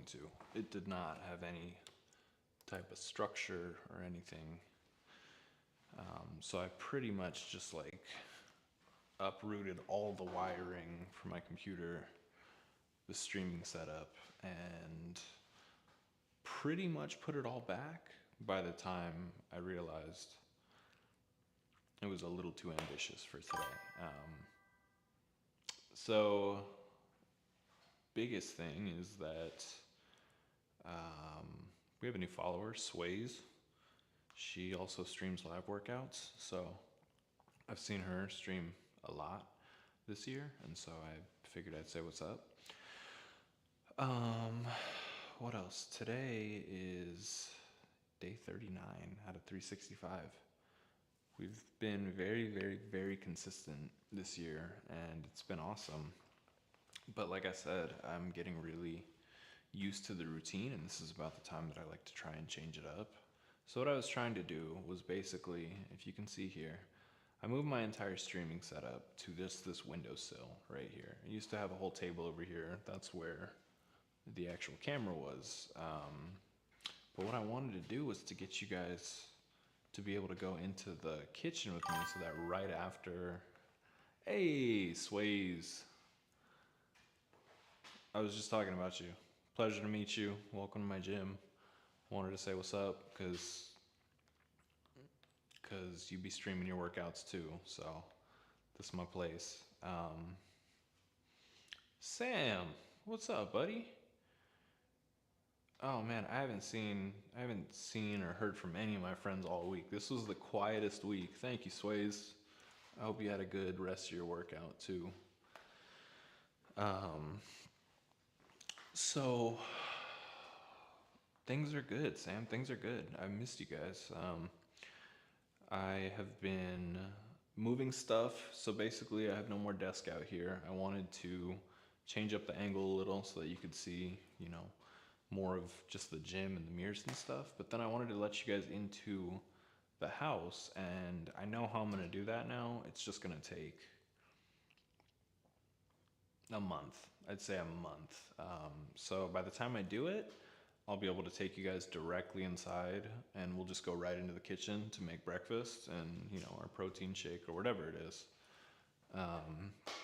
to. It did not have any type of structure or anything. So I pretty much just like uprooted all the wiring for my computer, the streaming setup, and pretty much put it all back by the time I realized it was a little too ambitious for today. So, biggest thing is that um, we have a new follower, Sways. She also streams live workouts, so I've seen her stream a lot this year, and so I figured I'd say what's up. Um, what else? Today is day 39 out of 365. We've been very, very, very consistent this year, and it's been awesome. But like I said, I'm getting really used to the routine, and this is about the time that I like to try and change it up. So what I was trying to do was basically, if you can see here, I moved my entire streaming setup to just this windowsill right here. I used to have a whole table over here. That's where the actual camera was. But what I wanted to do was to get you guys to be able to go into the kitchen with me so that right after, hey, Sways, I was just talking about you. Pleasure to meet you. Welcome to my gym. Wanted to say what's up because you be streaming your workouts too. So this is my place. Sam, what's up, buddy? Oh man, I haven't seen or heard from any of my friends all week. This was the quietest week. Thank you, Sways. I hope you had a good rest of your workout too. So things are good, Sam. Things are good. I missed you guys. I have been moving stuff. So basically, I have no more desk out here. I wanted to change up the angle a little so that you could see, more of just the gym and the mirrors and stuff. But then I wanted to let you guys into the house, and I know how I'm going to do that now. It's just going to take a month. I'd say a month. So by the time I do it, I'll be able to take you guys directly inside, and we'll just go right into the kitchen to make breakfast and, our protein shake or whatever it is.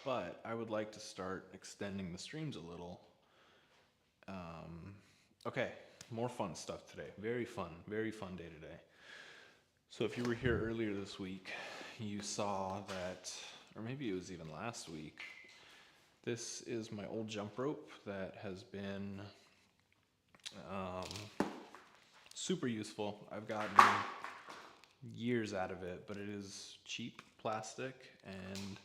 But I would like to start extending the streams a little. Okay, more fun stuff today. Very fun day today. So if you were here earlier this week, you saw that, or maybe it was even last week, this is my old jump rope that has been super useful. I've gotten years out of it, but it is cheap plastic, and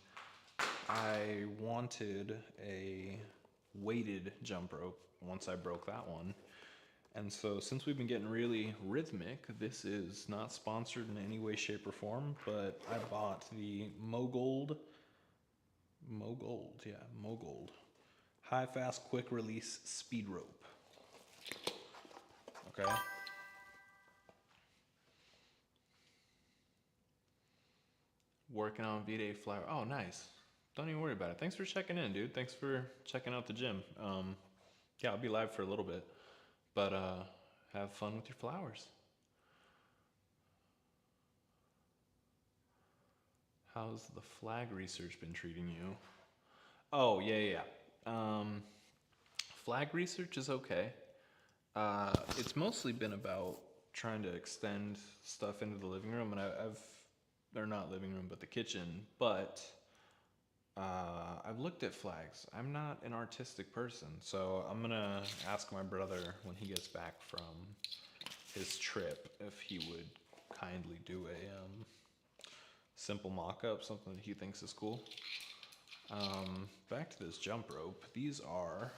I wanted a weighted jump rope once I broke that one. And so since we've been getting really rhythmic, this is not sponsored in any way, shape, or form, but I bought the Mogold High Fast Quick Release Speed Rope. Okay. Working on V-Day flower. Oh, nice. Don't even worry about it. Thanks for checking in, dude. Thanks for checking out the gym. Yeah, I'll be live for a little bit, but have fun with your flowers. How's the flag research been treating you? Oh, yeah. Flag research is okay. It's mostly been about trying to extend stuff into the living room, and or not living room, but the kitchen. But I've looked at flags. I'm not an artistic person, so I'm gonna ask my brother when he gets back from his trip if he would kindly do a simple mock-up, something that he thinks is cool. Back to this jump rope. These are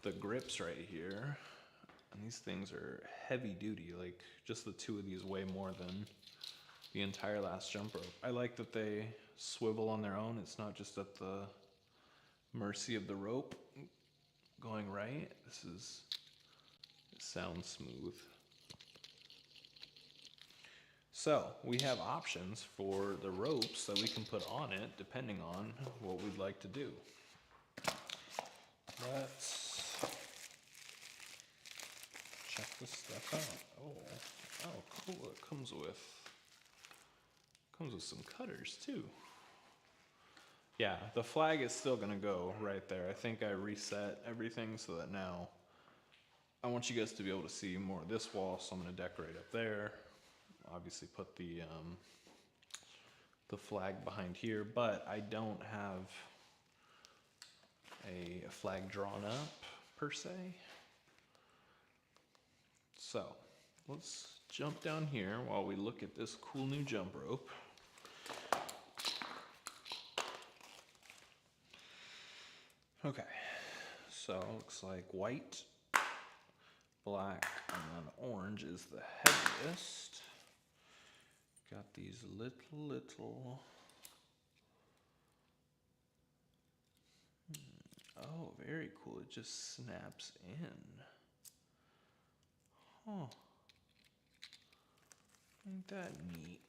the grips right here, and these things are heavy duty. Like, just the two of these weigh more than the entire last jump rope. I like that they swivel on their own. It's not just at the mercy of the rope going right. It sounds smooth. So we have options for the ropes that we can put on it depending on what we'd like to do. Let's this stuff out. Oh, cool! It comes with some cutters too. Yeah, the flag is still gonna go right there. I think I reset everything so that now I want you guys to be able to see more of this wall, so I'm gonna decorate up there. Obviously put the flag behind here, but I don't have a flag drawn up per se. So let's jump down here while we look at this cool new jump rope. Okay, so it looks like white, black, and then orange is the heaviest. Got these little, oh, very cool. It just snaps in. Huh. Ain't that neat?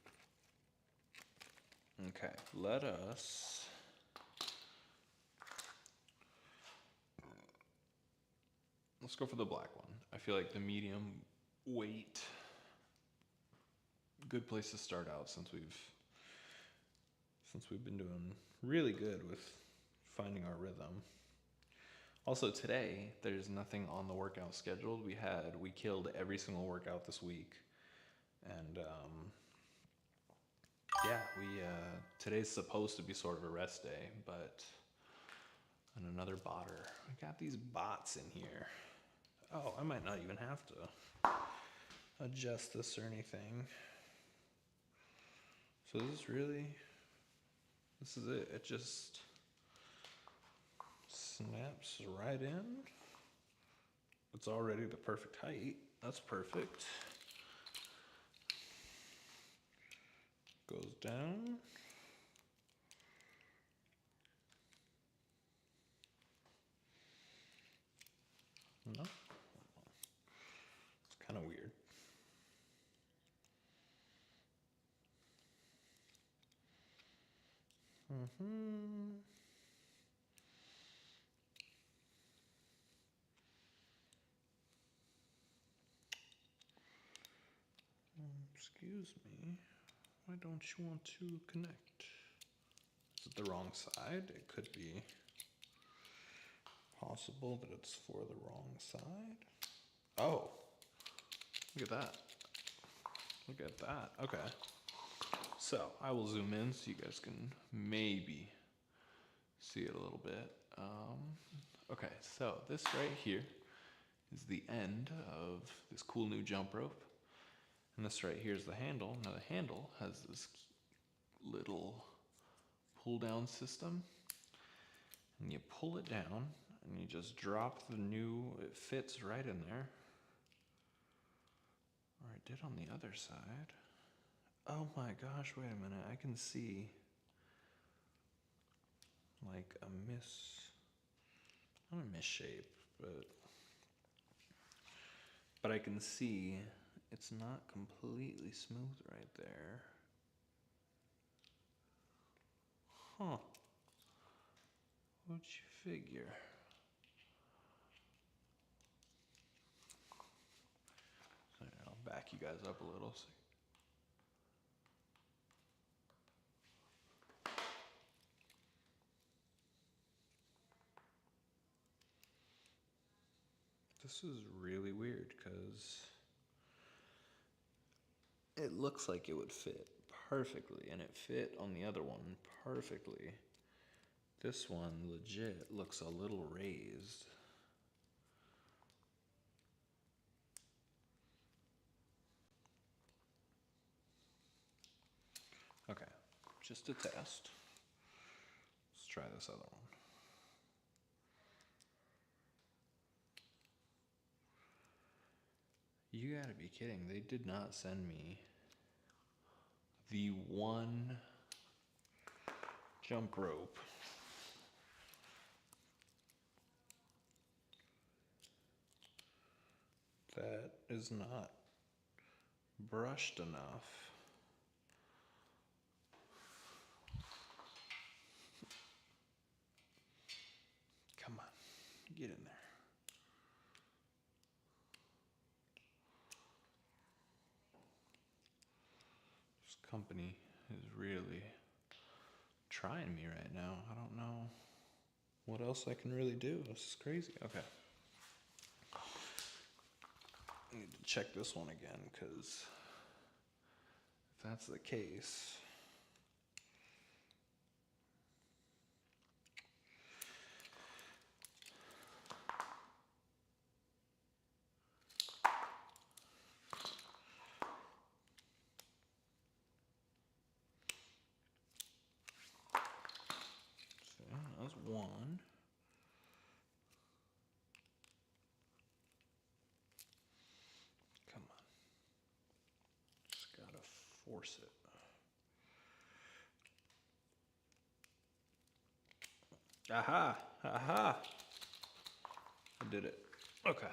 Okay, let's go for the black one. I feel like the medium weight, good place to start out since we've been doing really good with finding our rhythm. Also today, there's nothing on the workout scheduled. We killed every single workout this week. And yeah, today's supposed to be sort of a rest day, but and another botter. We got these bots in here. Oh, I might not even have to adjust this or anything. So this is it. It just snaps right in. It's already the perfect height. That's perfect. Goes down. No. It's kind of weird. Excuse me. Why don't you want to connect? Is it the wrong side? It could be possible that it's for the wrong side. Oh, look at that. Look at that. Okay. So I will zoom in so you guys can maybe see it a little bit. Okay, so this right here is the end of this cool new jump rope. And this right here is the handle. Now the handle has this little pull down system. And you pull it down and you just drop it fits right in there. Or it did on the other side. Oh my gosh, wait a minute. I can see like not a misshape, but I can see it's not completely smooth right there. Huh. What'd you figure? Sorry, I'll back you guys up a little. This is really weird because it looks like it would fit perfectly, and it fit on the other one perfectly. This one legit looks a little raised. Okay, just a test. Let's try this other one. You gotta be kidding. They did not send me the one jump rope that is not brushed enough. Come on, get in there. company is really trying me right now. I don't know what else I can really do. This is crazy. Okay. I need to check this one again because if that's the case, so that was one. Come on. Just gotta force it. Aha! Aha! I did it. Okay.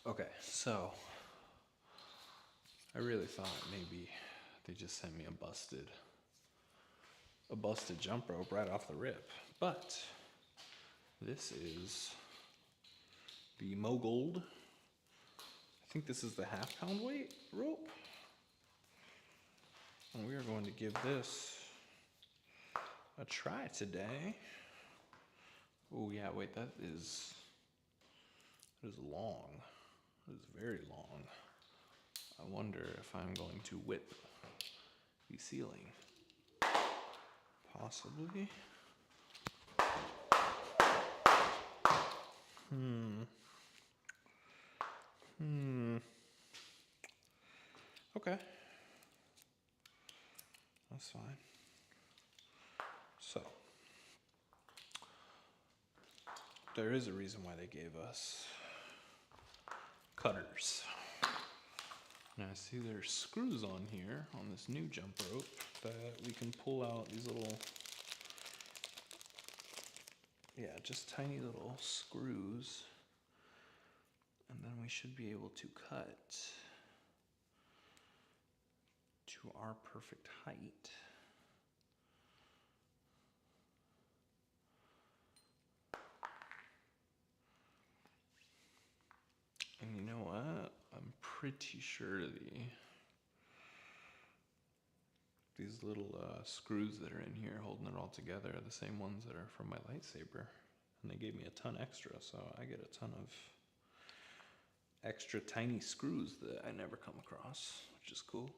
Okay, so I really thought maybe they just sent me a busted jump rope right off the rip. But this is the Mogold. I think this is the half-pound weight rope. And we are going to give this a try today. Oh yeah, wait, that is long. It is very long. I wonder if I'm going to whip the ceiling. Possibly. Okay. That's fine. So, there is a reason why they gave us cutters. Now I see there's screws on here on this new jump rope that we can pull out these little, just tiny little screws. And then we should be able to cut to our perfect height. And you know what? I'm pretty sure these little screws that are in here holding it all together are the same ones that are from my lightsaber. And they gave me a ton extra, so I get a ton of extra tiny screws that I never come across, which is cool.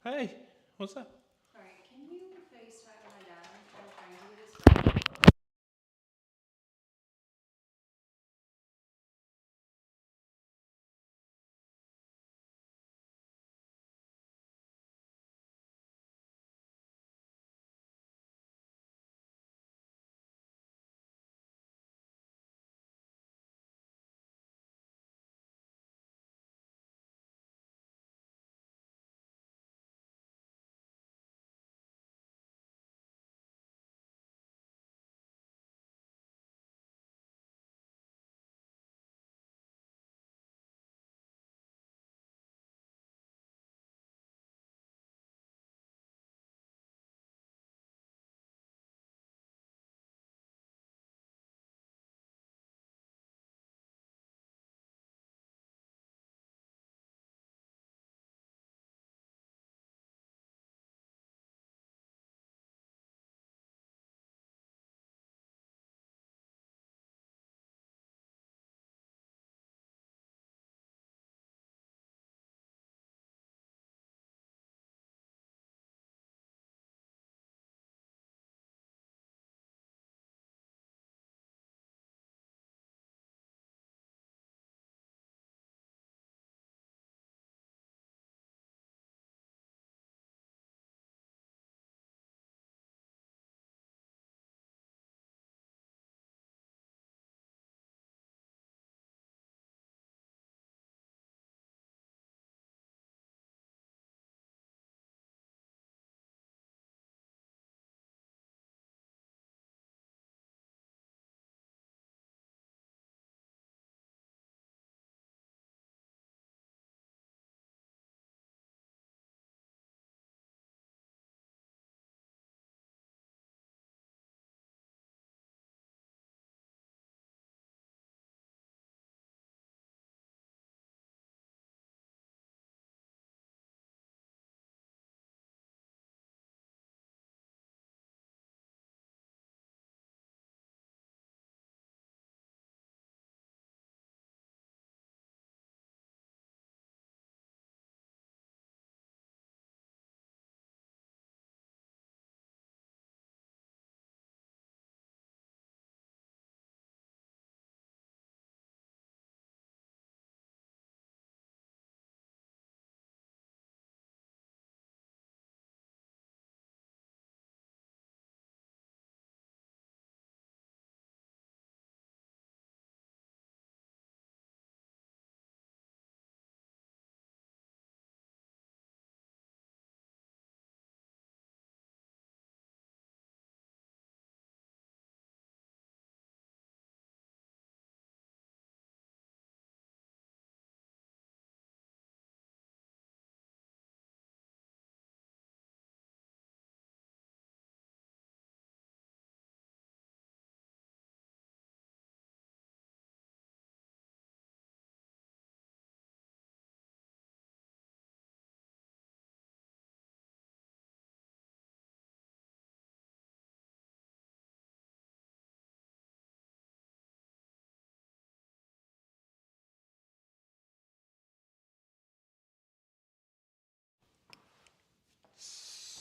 Hey, what's up? Alright, can you FaceTime my dad? I'm trying to get his phone.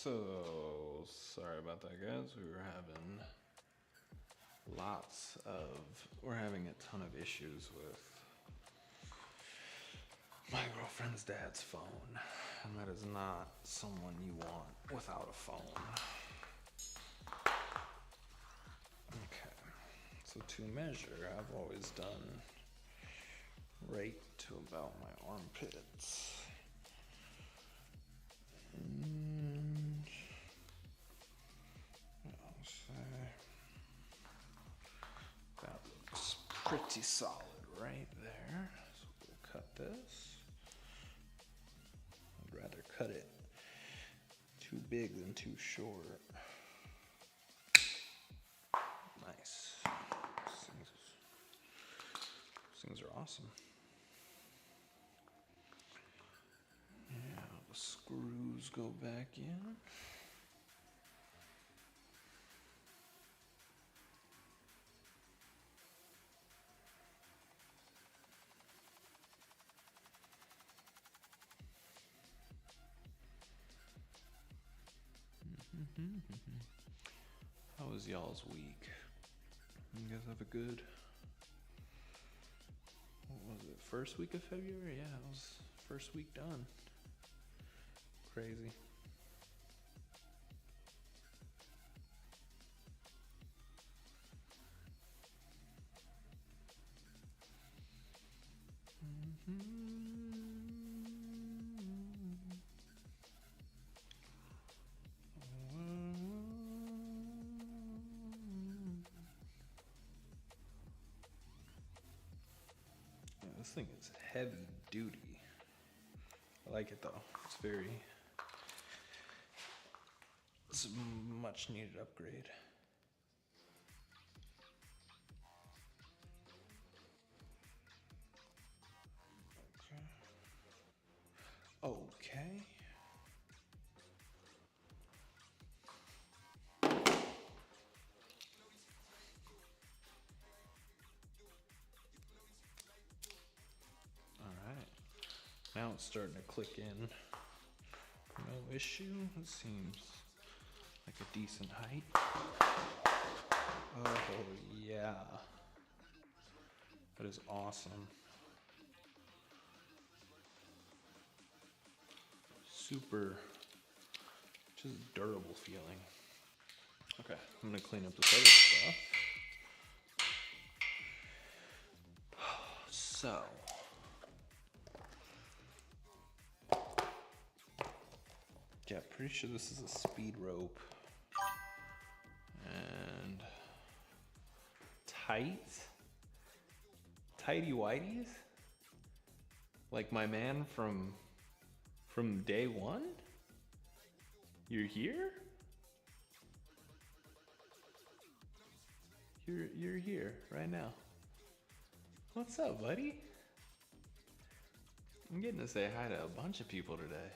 So, sorry about that, guys. We're having a ton of issues with my girlfriend's dad's phone. And that is not someone you want without a phone. Okay. So to measure, I've always done right to about my armpits. And I'll say that looks pretty solid right there. So we'll cut this. I'd rather cut it too big than too short. Nice. These things are awesome. Yeah, the screws go back in. How was y'all's week? You guys have a good, what was it, first week of February? Yeah, it was first week done. Crazy. Yeah, this thing is heavy duty. I like it though. It's a much needed upgrade. Okay. Alright. Now it's starting to click in. No issue. It seems like a decent height. Oh, yeah. That is awesome. Super, just durable feeling. Okay, I'm gonna clean up this other stuff. So, yeah, pretty sure this is a speed rope. And tighty whities? Like my man from day one? You're here? You're here right now. What's up, buddy? I'm getting to say hi to a bunch of people today.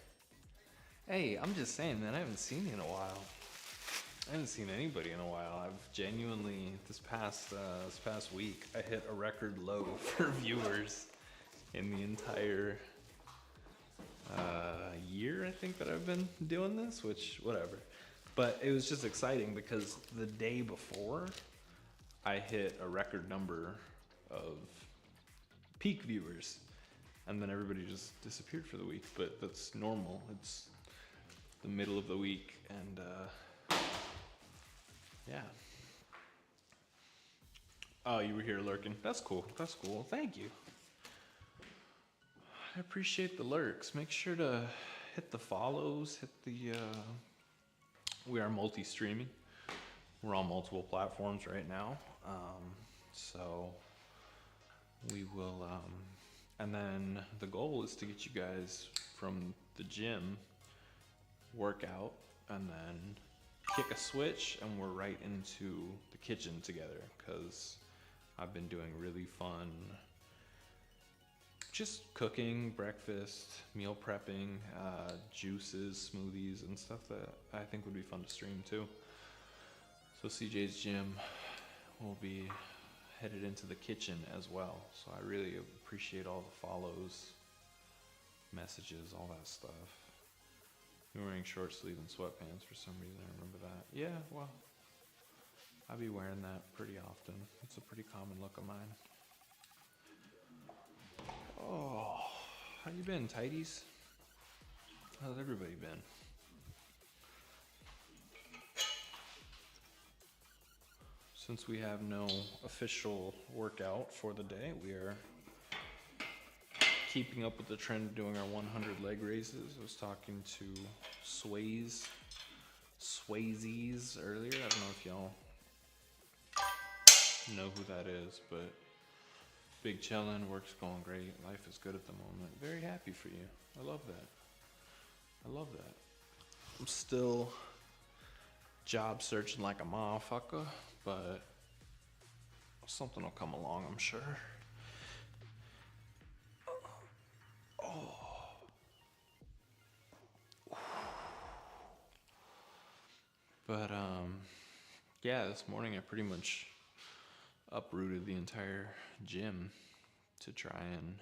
Hey, I'm just saying, man, I haven't seen you in a while. I haven't seen anybody in a while. I've genuinely, this past week, I hit a record low for viewers in the entire year, I think, that I've been doing this, which, whatever. But it was just exciting because the day before, I hit a record number of peak viewers. And then everybody just disappeared for the week, but that's normal. It's the middle of the week, and yeah. Oh, you were here lurking. That's cool. That's cool. Thank you. I appreciate the lurks. Make sure to hit the follows, hit the, we are multi-streaming. We're on multiple platforms right now. So we will, and then the goal is to get you guys from the gym, workout, and then kick a switch, and we're right into the kitchen together, because I've been doing really fun, just cooking, breakfast, meal prepping, juices, smoothies, and stuff that I think would be fun to stream too. So CJ's gym will be headed into the kitchen as well. So I really appreciate all the follows, messages, all that stuff. You're wearing short sleeve and sweatpants for some reason. I remember that. Yeah, well, I be wearing that pretty often. It's a pretty common look of mine. Oh, how you been, tighties? How's everybody been? Since we have no official workout for the day, we are keeping up with the trend of doing our 100 leg raises. I was talking to Swayzes earlier. I don't know if y'all know who that is, but big chillin', work's going great. Life is good at the moment. Very happy for you. I love that. I love that. I'm still job searching like a motherfucker, but something will come along, I'm sure. But yeah, this morning I pretty much uprooted the entire gym to try and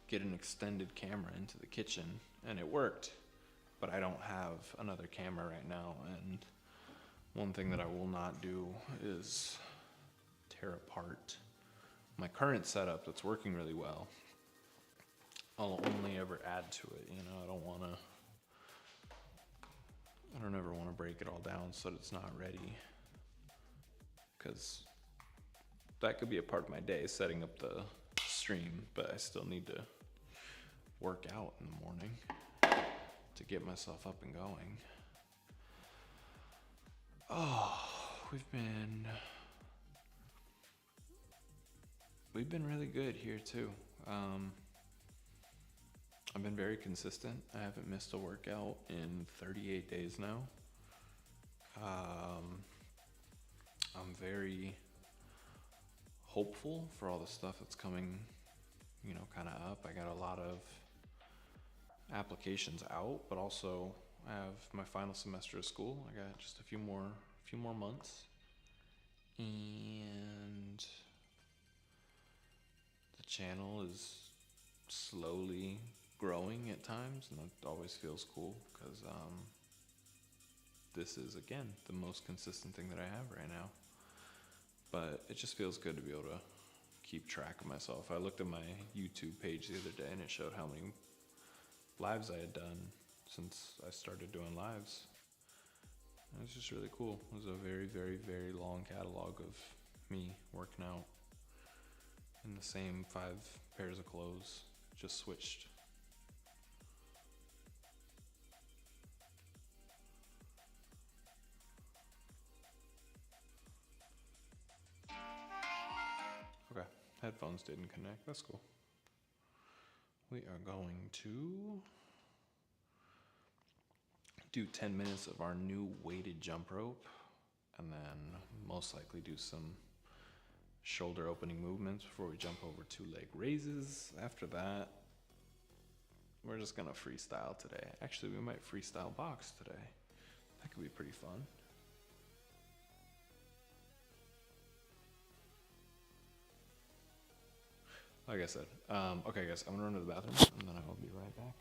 get an extended camera into the kitchen, and it worked. But I don't have another camera right now, and one thing that I will not do is tear apart my current setup that's working really well. I'll only ever add to it, you know. I don't ever want to break it all down so that it's not ready, because that could be a part of my day, setting up the stream, but I still need to work out in the morning to get myself up and going. Oh, we've been really good here too. I've been very consistent. I haven't missed a workout in 38 days now. I'm very hopeful for all the stuff that's coming, you know, kind of up. I got a lot of applications out, but also I have my final semester of school. I got just a few more months, and the channel is slowly growing at times, and that always feels cool because this is, again, the most consistent thing that I have right now. But it just feels good to be able to keep track of myself. I looked at my YouTube page the other day, and it showed how many lives I had done since I started doing lives. And it was just really cool. It was a very, very, very long catalog of me working out in the same 5 pairs of clothes, just switched. Okay, headphones didn't connect. That's cool. We are going to do 10 minutes of our new weighted jump rope, and then most likely do some shoulder opening movements before we jump over 2 leg raises. After that, we're just gonna freestyle today. Actually, we might freestyle box today. That could be pretty fun. Like I said, okay guys, I'm gonna run to the bathroom, and then I will be right back.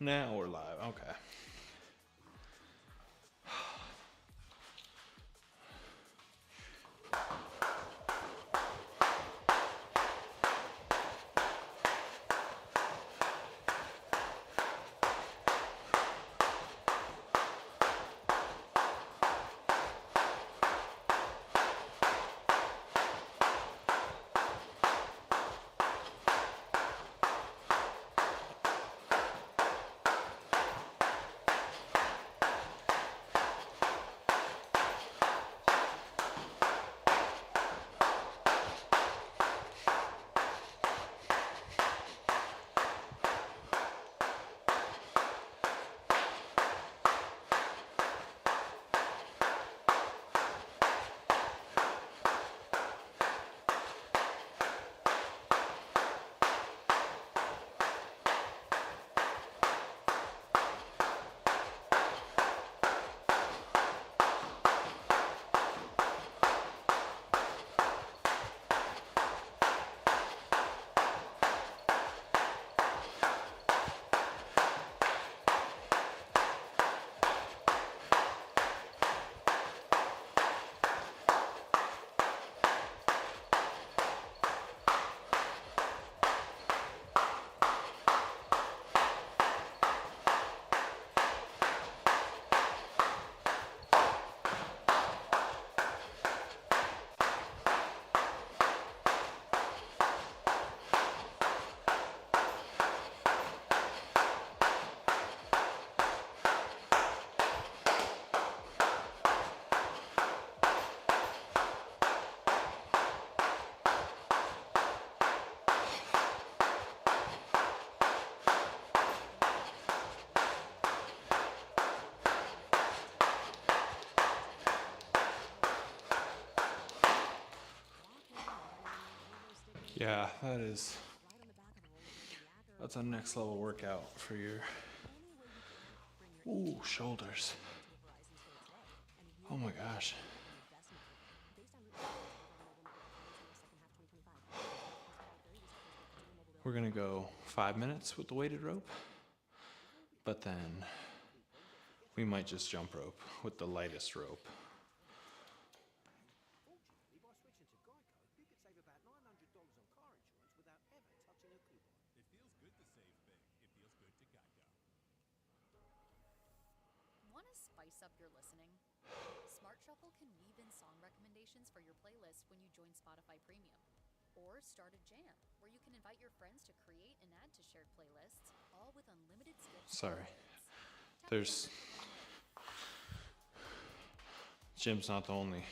Now we're live. Okay. Yeah, that's a next level workout for your shoulders. Oh my gosh. We're gonna go 5 minutes with the weighted rope, but then we might just jump rope with the lightest rope. Want to spice up your listening? Smart Shuffle can weave in song recommendations for your playlist when you join Spotify Premium. Or start a jam, where you can invite your friends to create and add to shared playlists, all with unlimited skips. Sorry. Jim's not the only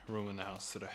room in the house today.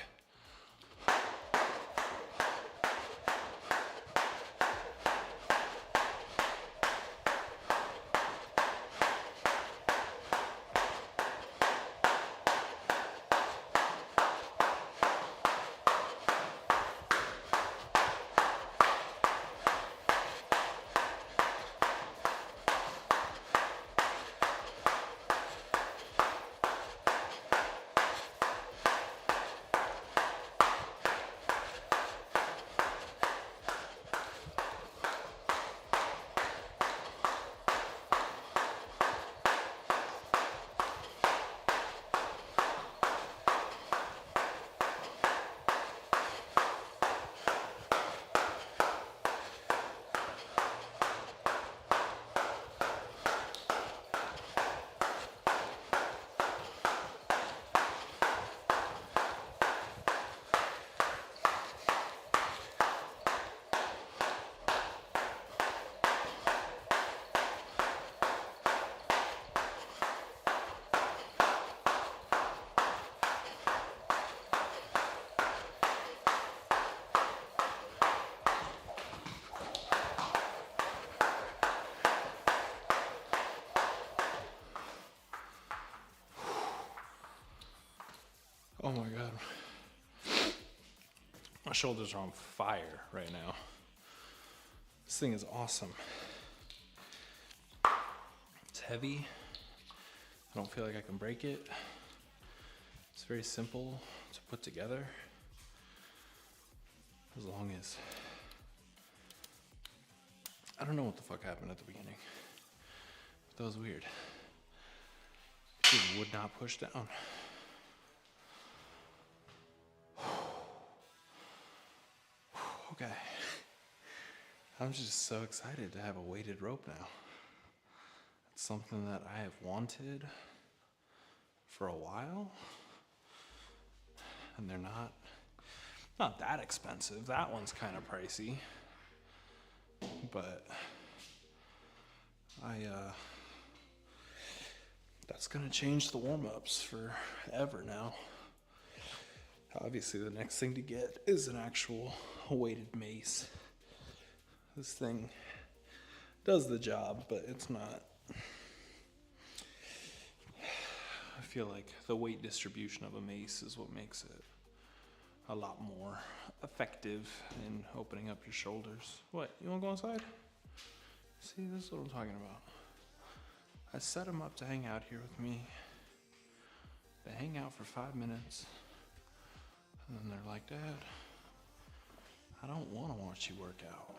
Oh my God. My shoulders are on fire right now. This thing is awesome. It's heavy. I don't feel like I can break it. It's very simple to put together. As long as... I don't know what the fuck happened at the beginning. That was weird. It just would not push down. Okay. I'm just so excited to have a weighted rope now. It's something that I have wanted for a while. And they're not that expensive. That one's kind of pricey. But that's gonna change the warm-ups forever now. Obviously the next thing to get is an actual weighted mace. This thing does the job, but it's not. I feel like the weight distribution of a mace is what makes it a lot more effective in opening up your shoulders. What, you wanna go inside? See, this is what I'm talking about. I set them up to hang out here with me. They hang out for 5 minutes. And then they're like, Dad, I don't want to watch you work out.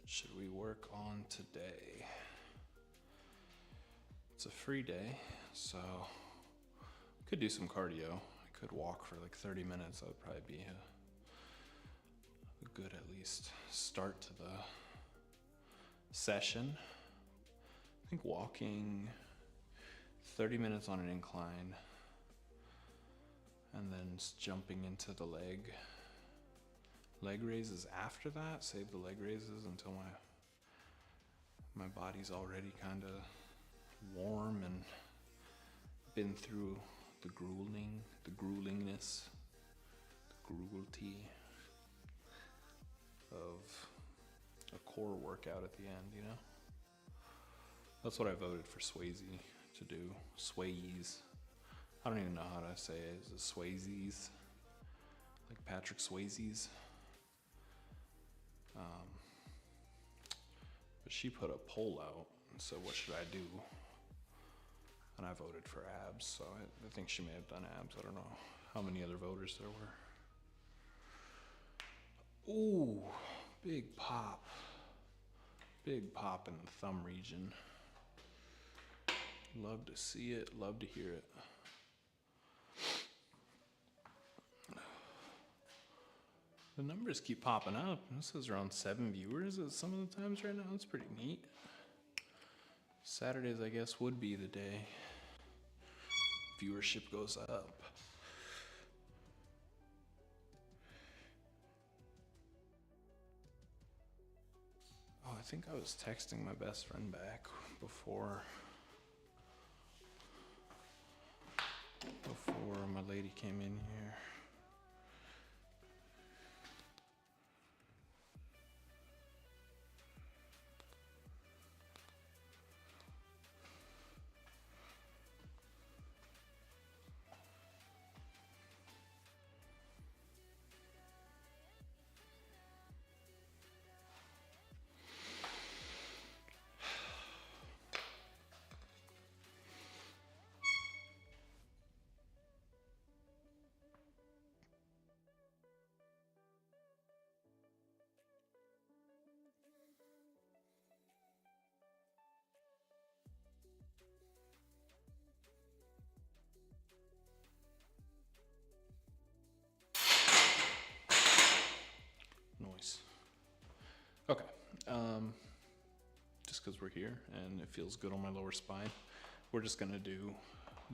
What should we work on today? It's a free day, so I could do some cardio. I could walk for like 30 minutes. That would probably be a good at least start to the session. I think walking 30 minutes on an incline and then jumping into the leg raises after that. Save the leg raises until my body's already kind of warm and been through the gruelingness, the cruelty of a core workout at the end, you know? That's what I voted for Swayze to do. Swayze. I don't even know how to say it. Is it Swayzes? Like Patrick Swayze's? But she put a poll out and said, what should I do? And I voted for abs, so I think she may have done abs. I don't know how many other voters there were. Ooh, big pop. Big pop in the thumb region. Love to see it, love to hear it. The numbers keep popping up. This is around 7 viewers at some of the times right now. That's pretty neat. Saturdays, I guess, would be the day viewership goes up. Oh, I think I was texting my best friend back before my lady came in here. Noise. Okay. Just because we're here and it feels good on my lower spine, we're just going to do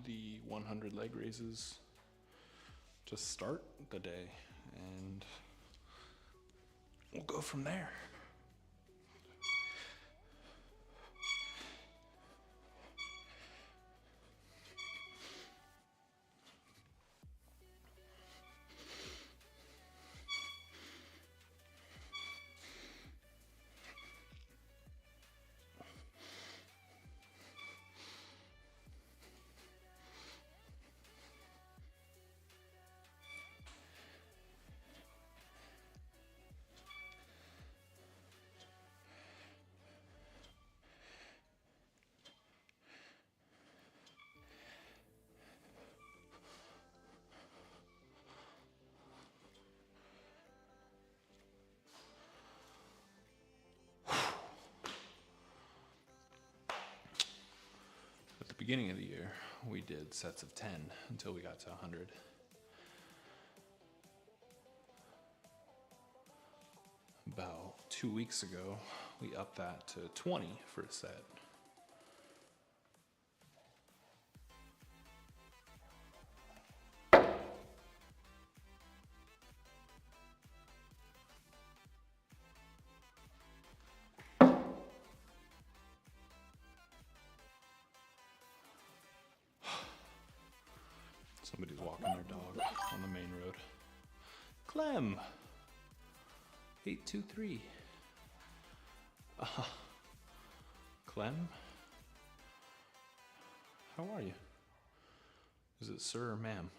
the 100 leg raises to start the day, and we'll go from there. beginning of the year, we did sets of 10 until we got to 100. About 2 weeks ago, we upped that to 20 for a set. Somebody's walking their dog on the main road. Clem! 823. Clem? How are you? Is it sir or ma'am?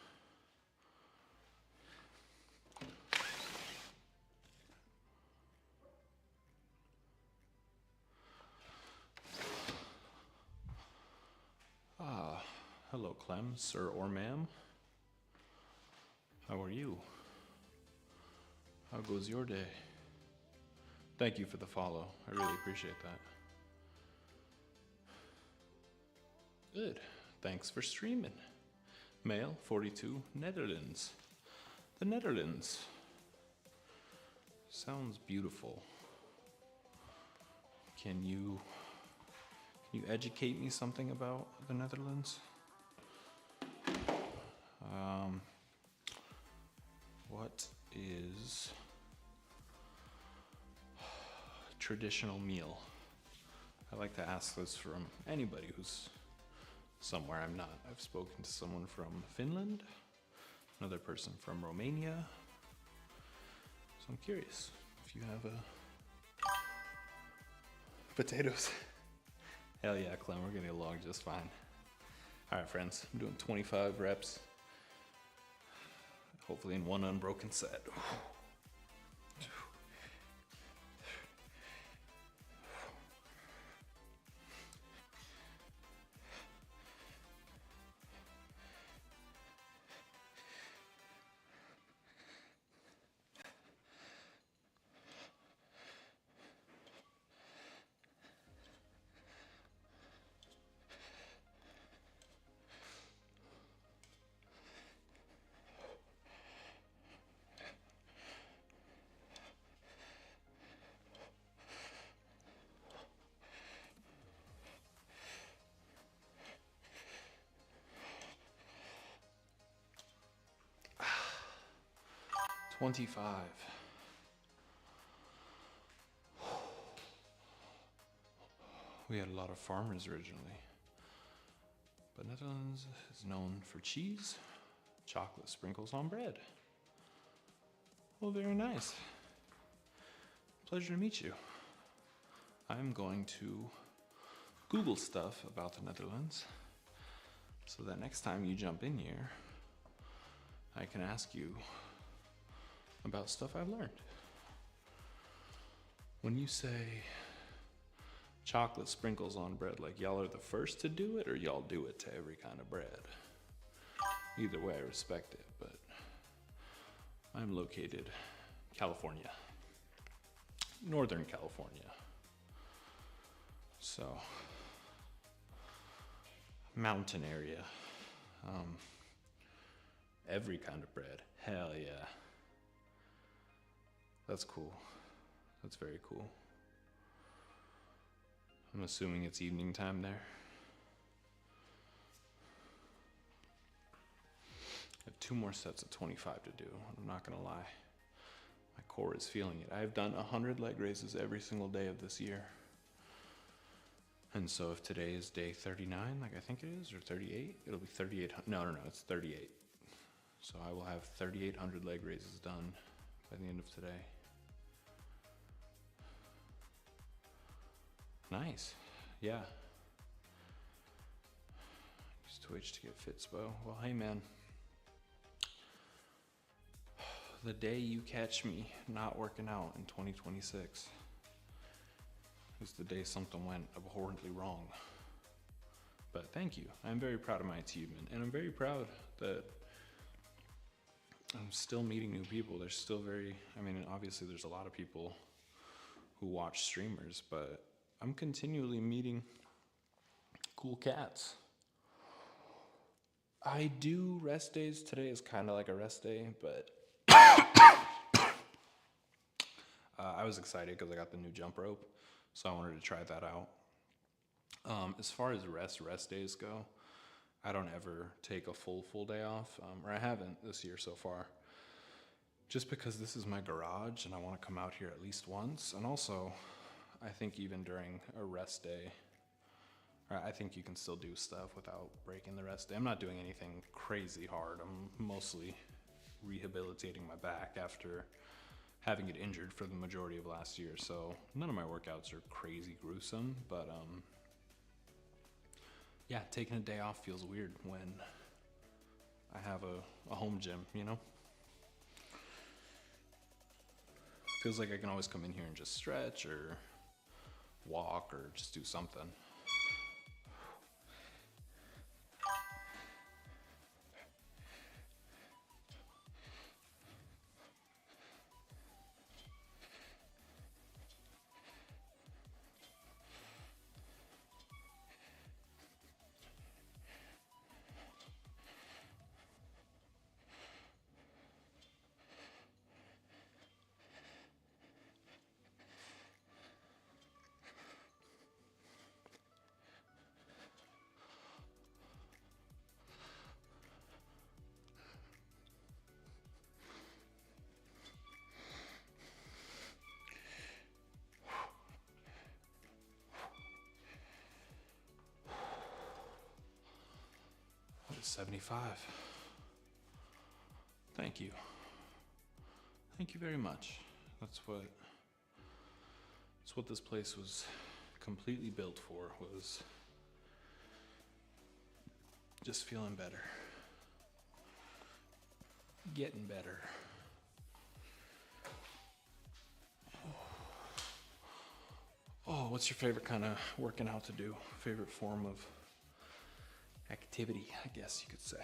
Hello, Clem, sir or ma'am. How are you? How goes your day? Thank you for the follow. I really appreciate that. Good. Thanks for streaming. Male 42, Netherlands. The Netherlands. Sounds beautiful. Can you educate me something about the Netherlands? What is traditional meal? I like to ask this from anybody who's somewhere I'm not. I've spoken to someone from Finland, another person from Romania. So I'm curious if you have potatoes. Hell yeah, Clem, we're getting along just fine. All right, friends, I'm doing 25 reps. Hopefully in one unbroken set. $25. We had a lot of farmers originally, but Netherlands is known for cheese, chocolate sprinkles on bread. Well, very nice. Pleasure to meet you. I'm going to Google stuff about the Netherlands so that next time you jump in here, I can ask you about stuff I've learned. When you say chocolate sprinkles on bread, like y'all are the first to do it, or y'all do it to every kind of bread? Either way, I respect it, but I'm located California, Northern California. So, mountain area. Every kind of bread. Hell yeah. That's cool. That's very cool. I'm assuming it's evening time there. I have 2 more sets of 25 to do. I'm not gonna lie. My core is feeling it. I've done 100 leg raises every single day of this year. And so if today is day 39, like I think it is, or 38, it'll be 3,800. No, it's 38. So I will have 3,800 leg raises done by the end of today. Nice. Yeah. Use Twitch to get fit, Spo. Well, hey, man. The day you catch me not working out in 2026 is the day something went abhorrently wrong. But thank you. I'm very proud of my achievement, and I'm very proud that I'm still meeting new people. There's still obviously there's a lot of people who watch streamers, but I'm continually meeting cool cats. I do rest days. Today is kind of like a rest day, but I was excited because I got the new jump rope, so I wanted to try that out. As far as rest days go, I don't ever take a full day off, or I haven't this year so far. Just because this is my garage and I want to come out here at least once, and also, I think even during a rest day, I think you can still do stuff without breaking the rest day. I'm not doing anything crazy hard. I'm mostly rehabilitating my back after having it injured for the majority of last year. So none of my workouts are crazy gruesome, but yeah, taking a day off feels weird when I have a home gym, you know? Feels like I can always come in here and just stretch or walk or just do something. What is 75? Thank you. Thank you very much. That's what this place was completely built for, was just feeling better. Getting better. Oh, what's your favorite kind of working out to do? Favorite form of activity, I guess you could say.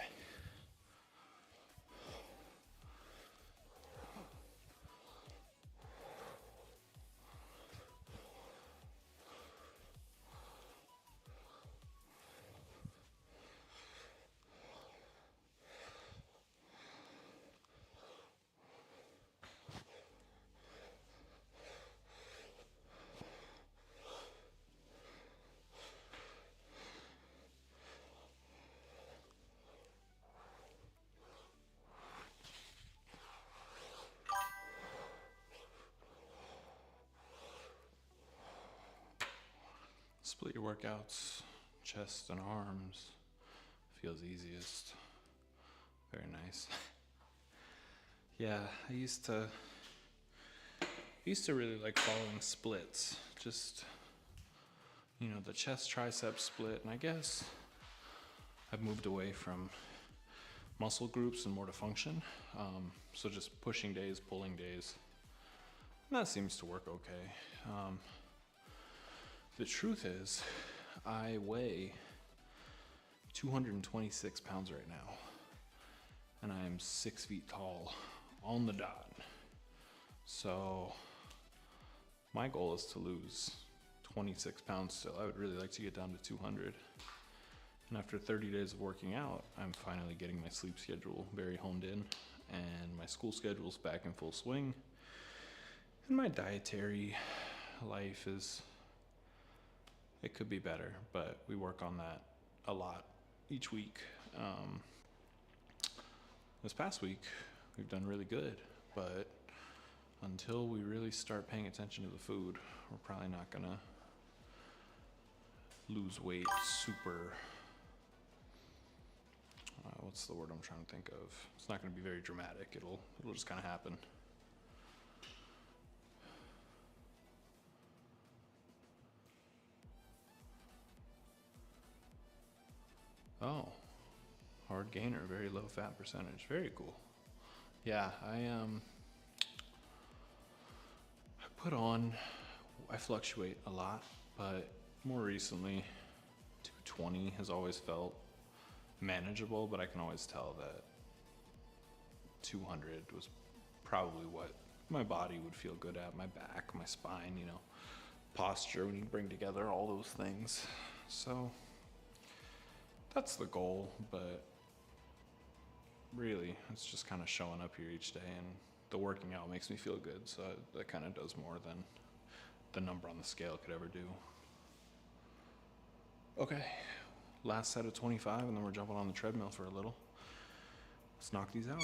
Split your workouts, chest and arms. Feels easiest. Very nice. Yeah, I used to really like following splits. Just, the chest tricep split, and I guess I've moved away from muscle groups and more to function. So just pushing days, pulling days. And that seems to work okay. The truth is, I weigh 226 pounds right now, and I am 6 feet tall on the dot. So my goal is to lose 26 pounds still. I would really like to get down to 200. And after 30 days of working out, I'm finally getting my sleep schedule very honed in, and my school schedule's back in full swing. And my dietary life it could be better, but we work on that a lot each week. This past week, we've done really good, but until we really start paying attention to the food, we're probably not gonna lose weight super, what's the word I'm trying to think of? It's not gonna be very dramatic. It'll just kind of happen. Oh, hard gainer, very low fat percentage. Very cool. Yeah, I fluctuate a lot, but more recently, 220 has always felt manageable, but I can always tell that 200 was probably what my body would feel good at, my back, my spine, posture, when you bring together all those things. So that's the goal, but really, it's just kind of showing up here each day, and the working out makes me feel good. So that kind of does more than the number on the scale could ever do. Okay, last set of 25, and then we're jumping on the treadmill for a little. Let's knock these out.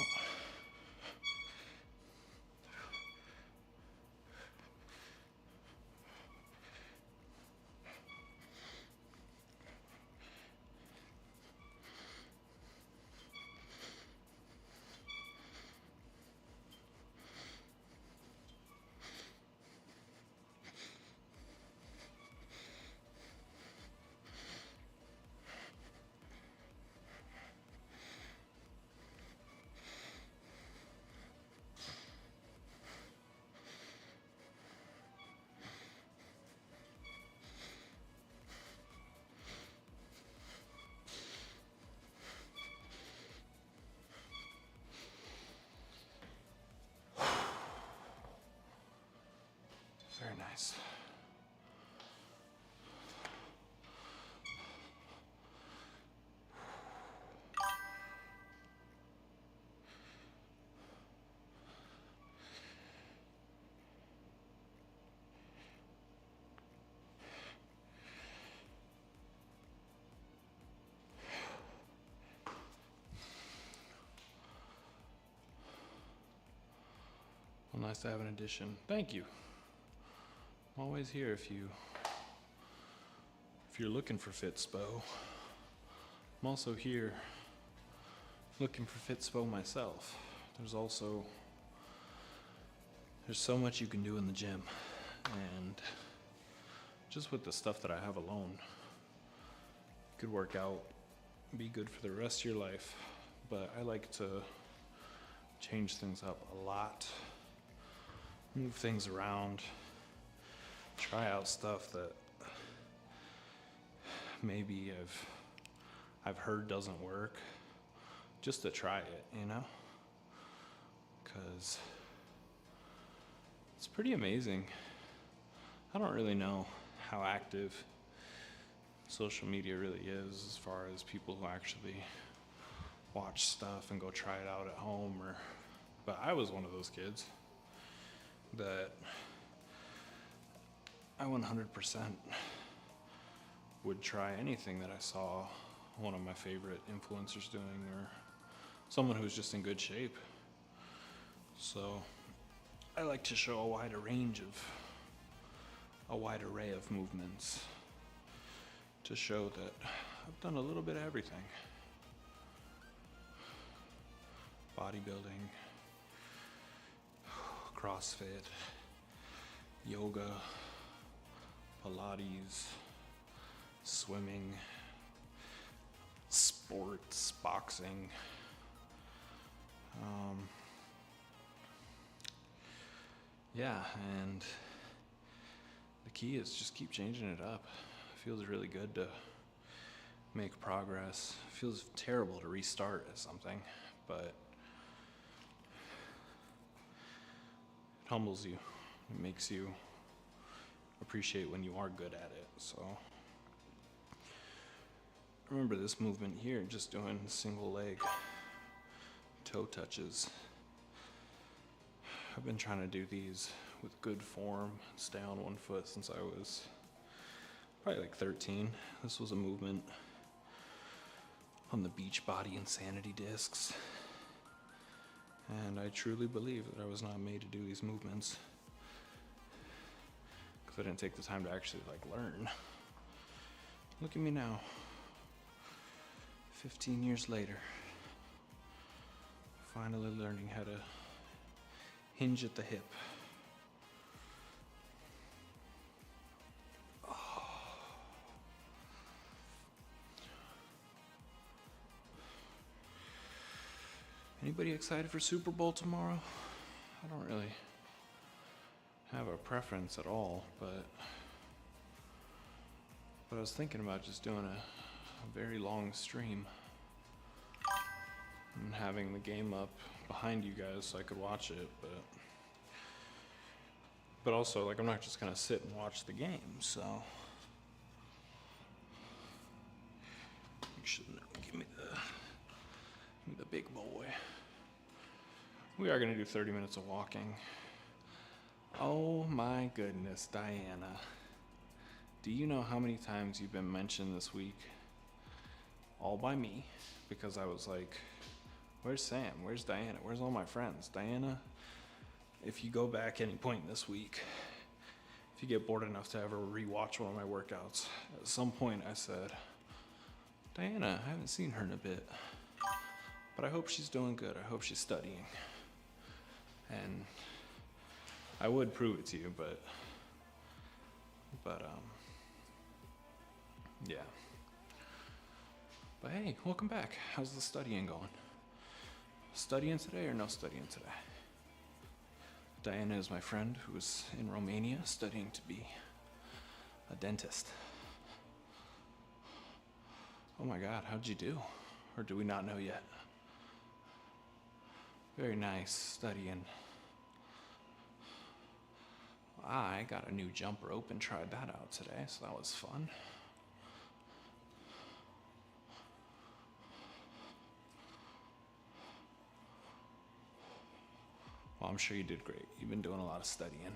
Very nice. Well, nice to have an addition. Thank you. I'm always here if you're looking for Fitspo. I'm also here looking for Fitspo myself. There's so much you can do in the gym, and just with the stuff that I have alone, you could work out, be good for the rest of your life. But I like to change things up a lot, move things around, try out stuff that maybe I've heard doesn't work, just to try it, you know? Because it's pretty amazing. I don't really know how active social media really is as far as people who actually watch stuff and go try it out at home, but I was one of those kids that I 100% would try anything that I saw one of my favorite influencers doing, or someone who's just in good shape. So I like to show a wide array of movements to show that I've done a little bit of everything. Bodybuilding, CrossFit, yoga, Pilates, swimming, sports, boxing. Yeah, and the key is just keep changing it up. It feels really good to make progress. It feels terrible to restart at something, but it humbles you. It makes you appreciate when you are good at it. So remember this movement here, just doing single leg toe touches. I've been trying to do these with good form, stay on one foot since I was probably like 13. This was a movement on the Beachbody Insanity discs. And I truly believe that I was not made to do these movements, because I didn't take the time to actually learn. Look at me now, 15 years later, finally learning how to hinge at the hip. Anybody excited for Super Bowl tomorrow? I don't really have a preference at all, but I was thinking about just doing a very long stream and having the game up behind you guys so I could watch it, but also I'm not just gonna sit and watch the game, so you should give me The big boy. We are going to do 30 minutes of walking. Oh my goodness, Diana. Do you know how many times you've been mentioned this week? All by me. Because I was like, where's Sam? Where's Diana? Where's all my friends? Diana, if you go back any point this week, if you get bored enough to ever rewatch one of my workouts, at some point I said, Diana, I haven't seen her in a bit. But I hope she's doing good. I hope she's studying. And I would prove it to you, but yeah. But hey, welcome back. How's the studying going? Studying today or no studying today? Diana is my friend who is in Romania studying to be a dentist. Oh my God, how'd you do? Or do we not know yet? Very nice studying. I got a new jump rope and tried that out today, so that was fun. Well, I'm sure you did great. You've been doing a lot of studying.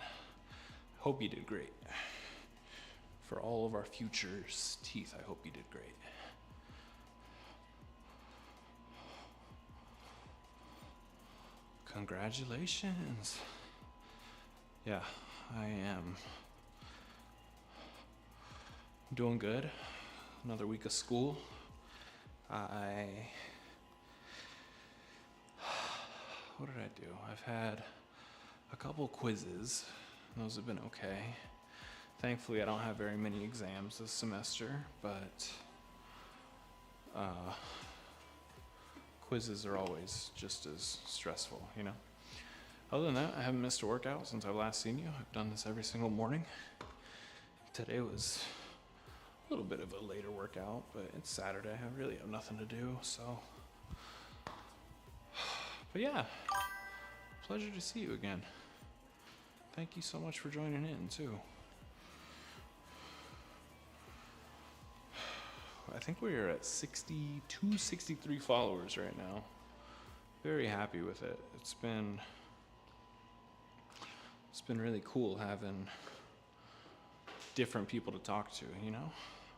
Hope you did great. For all of our futures teeth, I hope you did great. Congratulations. Yeah, I am doing good. Another week of school. What did I do? I've had a couple quizzes. Those have been okay. Thankfully, I don't have very many exams this semester, but quizzes are always just as stressful, you know? Other than that, I haven't missed a workout since I've last seen you. I've done this every single morning. Today was a little bit of a later workout, but it's Saturday. I really have nothing to do, so. But yeah, pleasure to see you again. Thank you so much for joining in, too. I think we are at 62, 63 followers right now. Very happy with it. It's been really cool having different people to talk to, you know?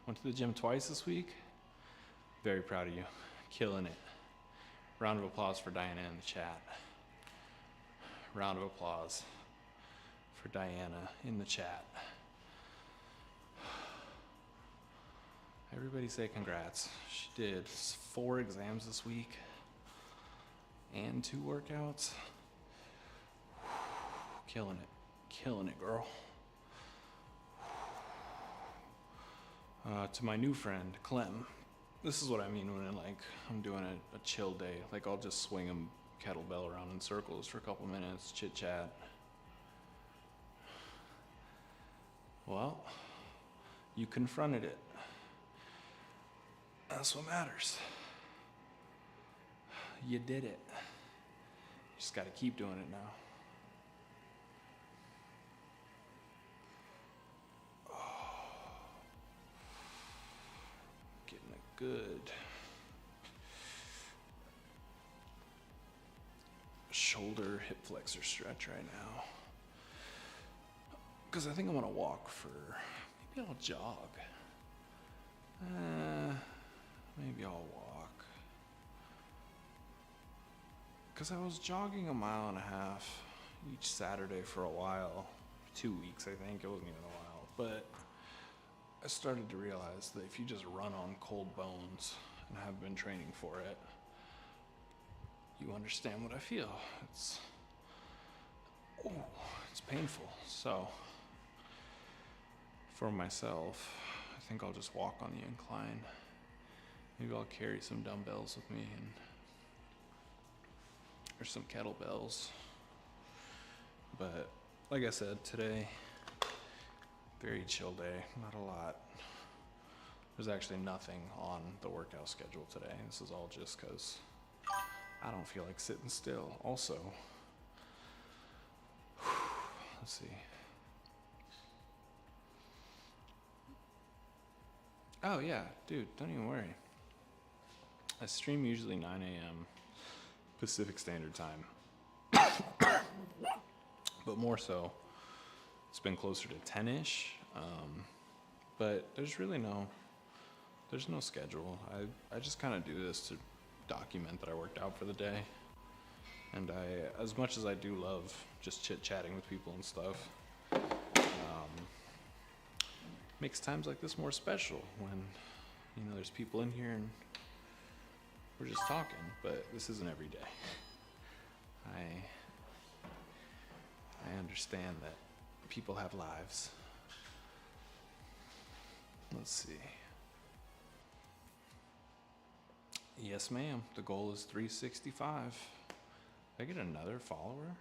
Went to the gym twice this week. Very proud of you. Killing it. Round of applause for Diana in the chat. Round of applause for Diana in the chat. Everybody say congrats. She did 4 exams this week and 2 workouts. Killing it. Killing it, girl. To my new friend, Clem. This is what I mean when I'm doing a chill day. Like I'll just swing a kettlebell around in circles for a couple minutes, chit chat. Well, you confronted it. That's what matters. You did it. You just gotta keep doing it now. Getting a good shoulder hip flexor stretch right now. Because I think I'm gonna walk for, maybe I'll jog. Maybe I'll walk. Because I was jogging 1.5 miles each Saturday for a while. 2 weeks, I think. It wasn't even a while. But I started to realize that if you just run on cold bones and have been training for it, you understand what I feel. It's painful. So, for myself, I think I'll just walk on the incline. Maybe I'll carry some dumbbells with me or some kettlebells. But like I said, today, very chill day, not a lot. There's actually nothing on the workout schedule today. This is all just because I don't feel like sitting still. Also, let's see. Oh yeah, dude, don't even worry. I stream usually 9 a.m. Pacific Standard Time. But more so, it's been closer to 10-ish. But there's no schedule. I just kind of do this to document that I worked out for the day. And as much as I do love just chit-chatting with people and stuff, makes times like this more special when, there's people in here and we're just talking, but this isn't every day. I understand that people have lives. Let's see. Yes, ma'am. The goal is 365. Did I get another follower?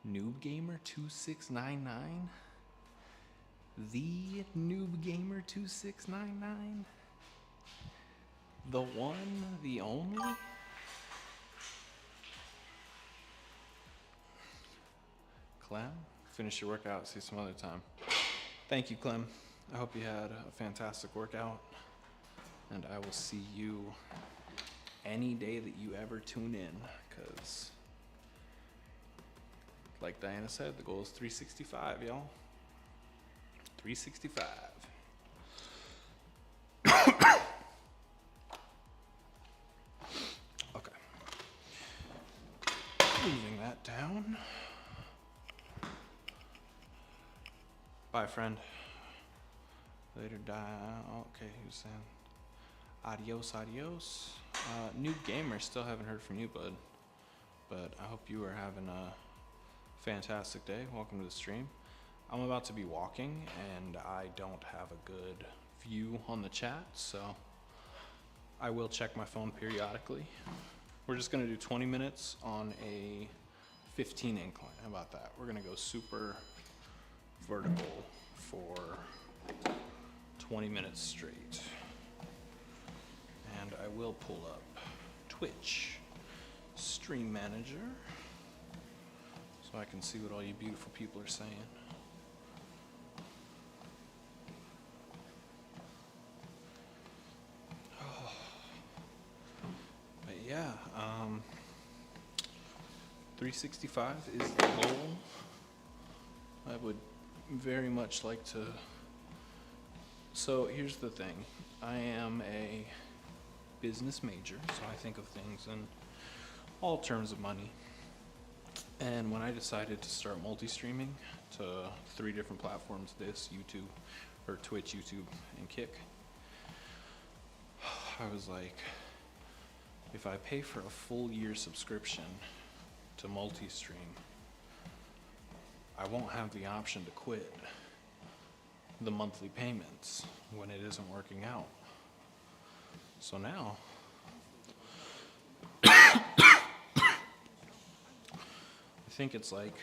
NoobGamer2699? The NoobGamer2699? The one, the only? Clem, finish your workout. See you some other time. Thank you, Clem. I hope you had a fantastic workout. And I will see you any day that you ever tune in. Because, like Diana said, the goal is 365, y'all. 365. Okay. Moving that down. Bye, friend. Later, die. Okay, he was saying adios, adios. New gamer, still haven't heard from you, bud. But I hope you are having a fantastic day. Welcome to the stream. I'm about to be walking, and I don't have a good view on the chat, so I will check my phone periodically. We're just gonna do 20 minutes on a 15 incline. How about that? We're gonna go super vertical for 20 minutes straight. And I will pull up Twitch Stream Manager so I can see what all you beautiful people are saying. But yeah, 365 is the goal. I would very much like to. So here's the thing. I am a business major, so I think of things in all terms of money. And when I decided to start multi-streaming to 3 different platforms, YouTube, or Twitch, YouTube, and Kick, I was like, if I pay for a full year subscription to multi-stream, I won't have the option to quit the monthly payments when it isn't working out. So now, I think it's like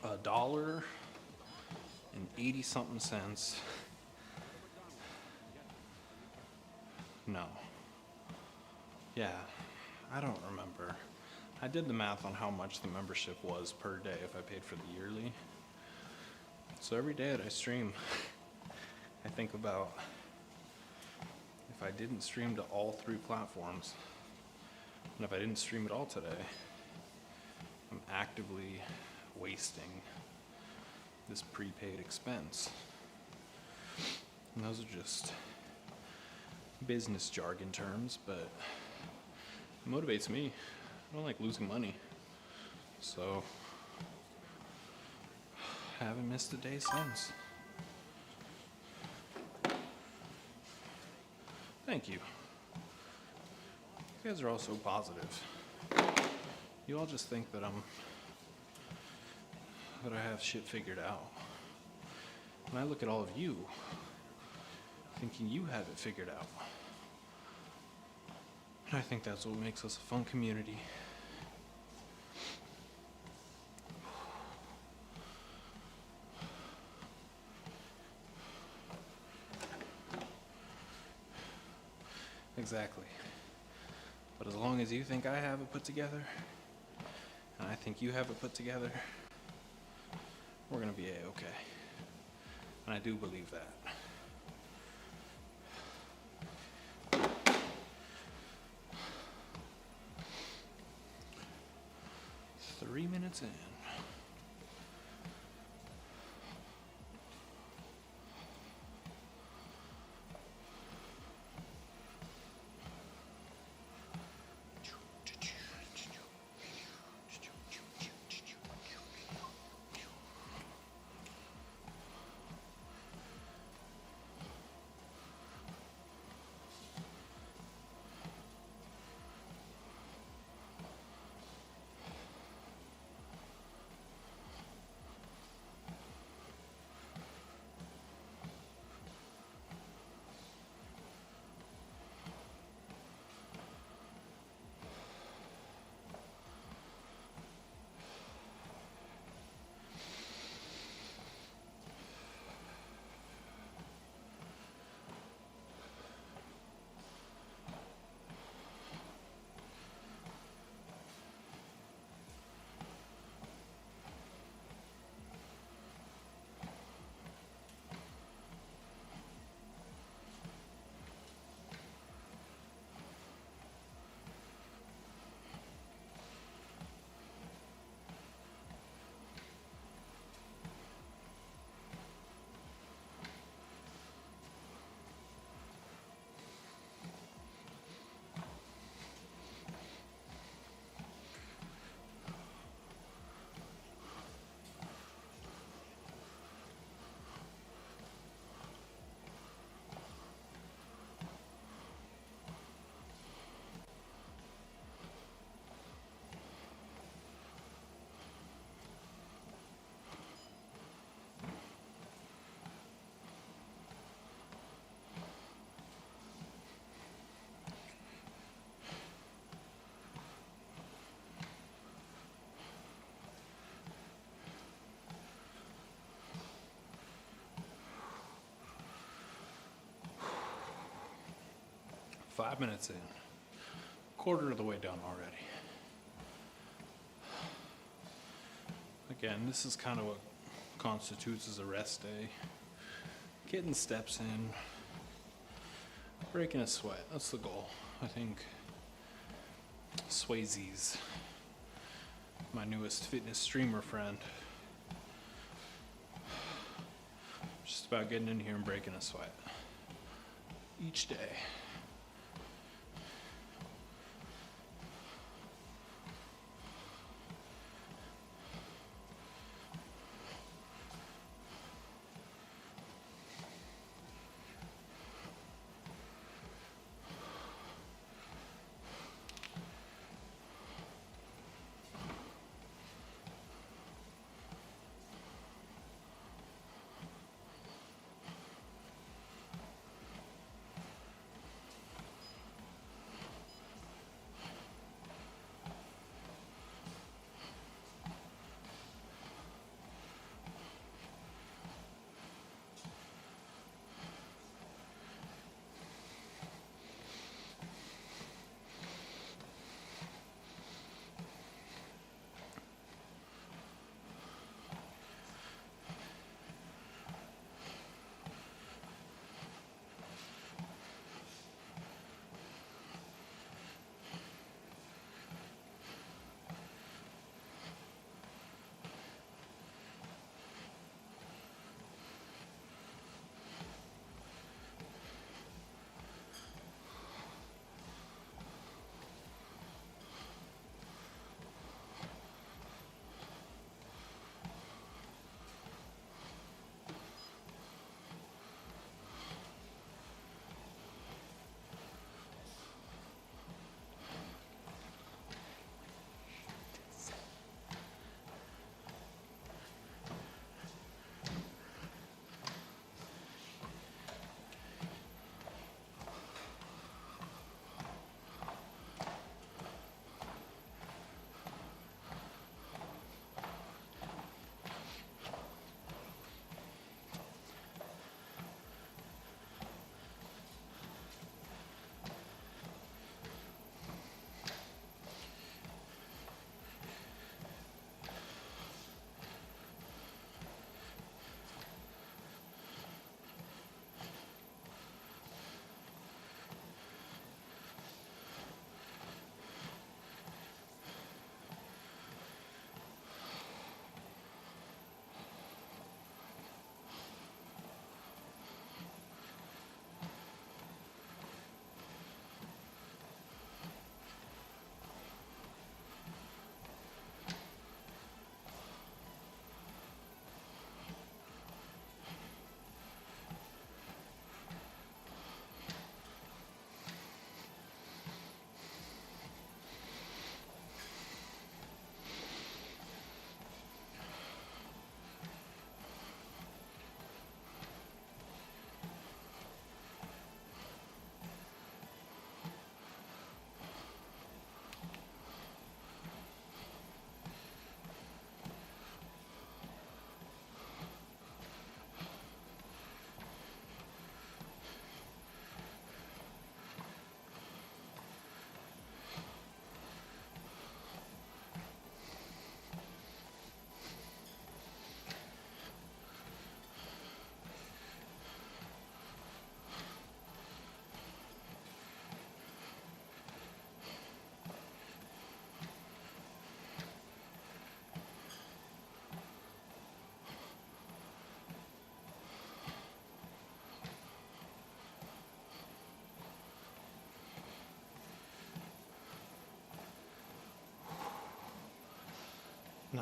$1.80-something. No. Yeah, I don't remember. I did the math on how much the membership was per day if I paid for the yearly. So every day that I stream, I think about if I didn't stream to all 3 platforms, and if I didn't stream at all today, I'm actively wasting this prepaid expense. And those are just business jargon terms, but it motivates me. I don't like losing money. So, haven't missed a day since. Thank you. You guys are all so positive. You all just think that that I have shit figured out. And I look at all of you thinking you have it figured out. And I think that's what makes us a fun community. Exactly. But as long as you think I have it put together, and I think you have it put together, we're gonna be A-okay. And I do believe that. minutes in. Five minutes in. Quarter of the way done already. Again, this is kind of what constitutes as a rest day. Getting steps in, breaking a sweat. That's the goal. I think Swayze's my newest fitness streamer friend. Just about getting in here and breaking a sweat each day.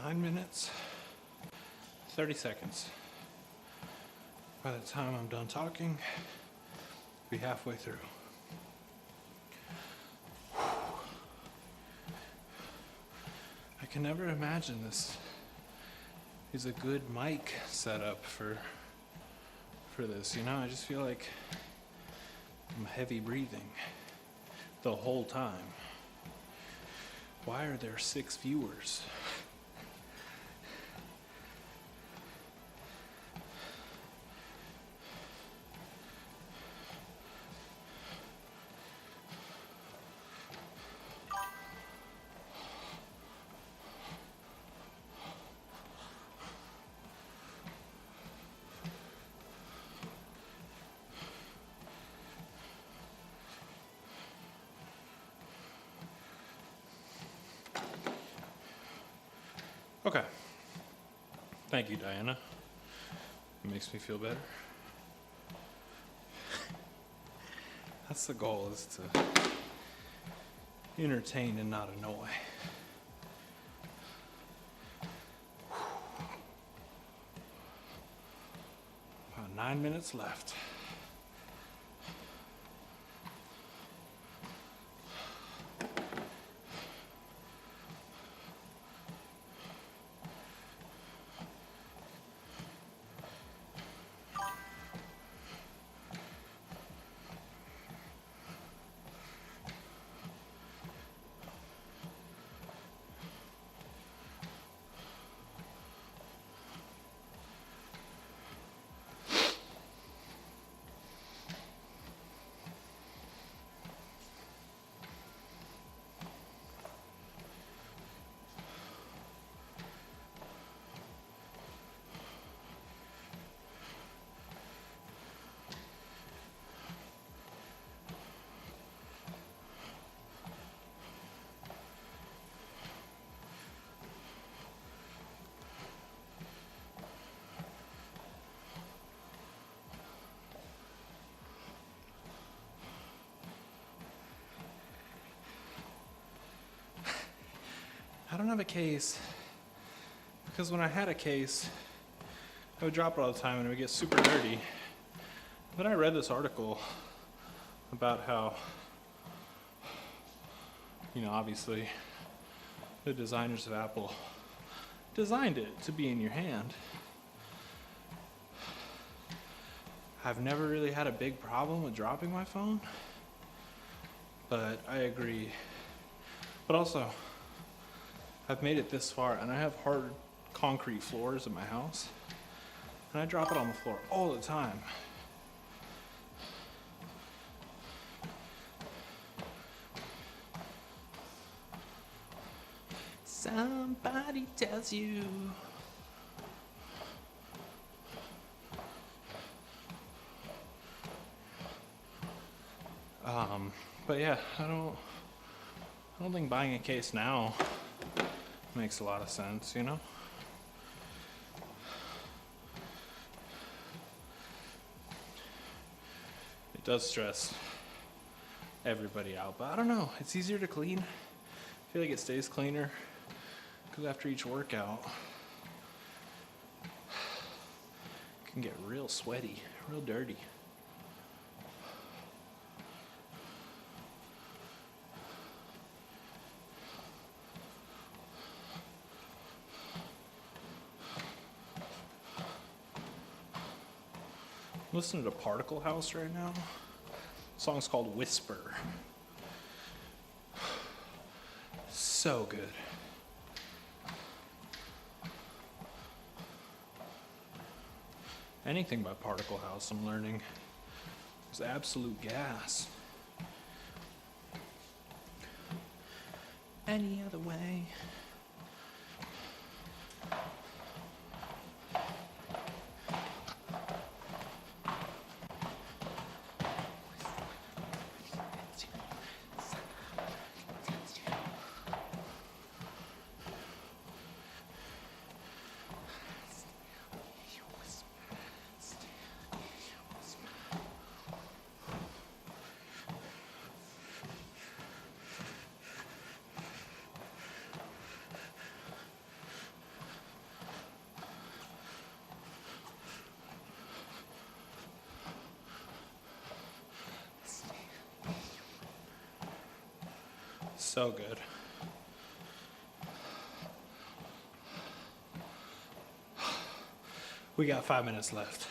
9 minutes, 30 seconds. By the time I'm done talking, be halfway through. I can never imagine this is a good mic setup for this, you know? I just feel like I'm heavy breathing the whole time. Why are there 6 viewers? Okay. Thank you, Diana. It makes me feel better. That's the goal, is to entertain and not annoy. About 9 minutes left. I don't have a case, because when I had a case, I would drop it all the time and it would get super dirty. Then I read this article about how, you know, obviously the designers of Apple designed it to be in your hand. I've never really had a big problem with dropping my phone, but I agree. But also, I've made it this far, and I have hard concrete floors in my house, and I drop it on the floor all the time. Somebody tells you. But yeah, I don't think buying a case now makes a lot of sense, you know? It does stress everybody out, but I don't know, it's easier to clean. I feel like it stays cleaner, because after each workout, it can get real sweaty, real dirty. I'm listening to Particle House right now. The song's called Whisper. So good. Anything by Particle House, I'm learning, is absolute gas. Any other way? So good. We got 5 minutes left.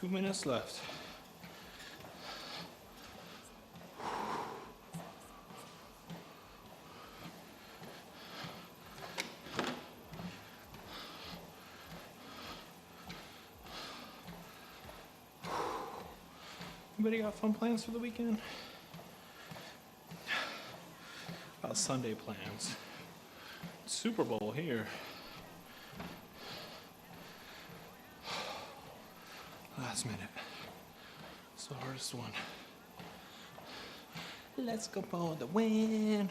Two minutes left. Anybody got fun plans for the weekend? About Sunday plans. Super Bowl here. Last minute. It's the hardest one. Let's go for the win.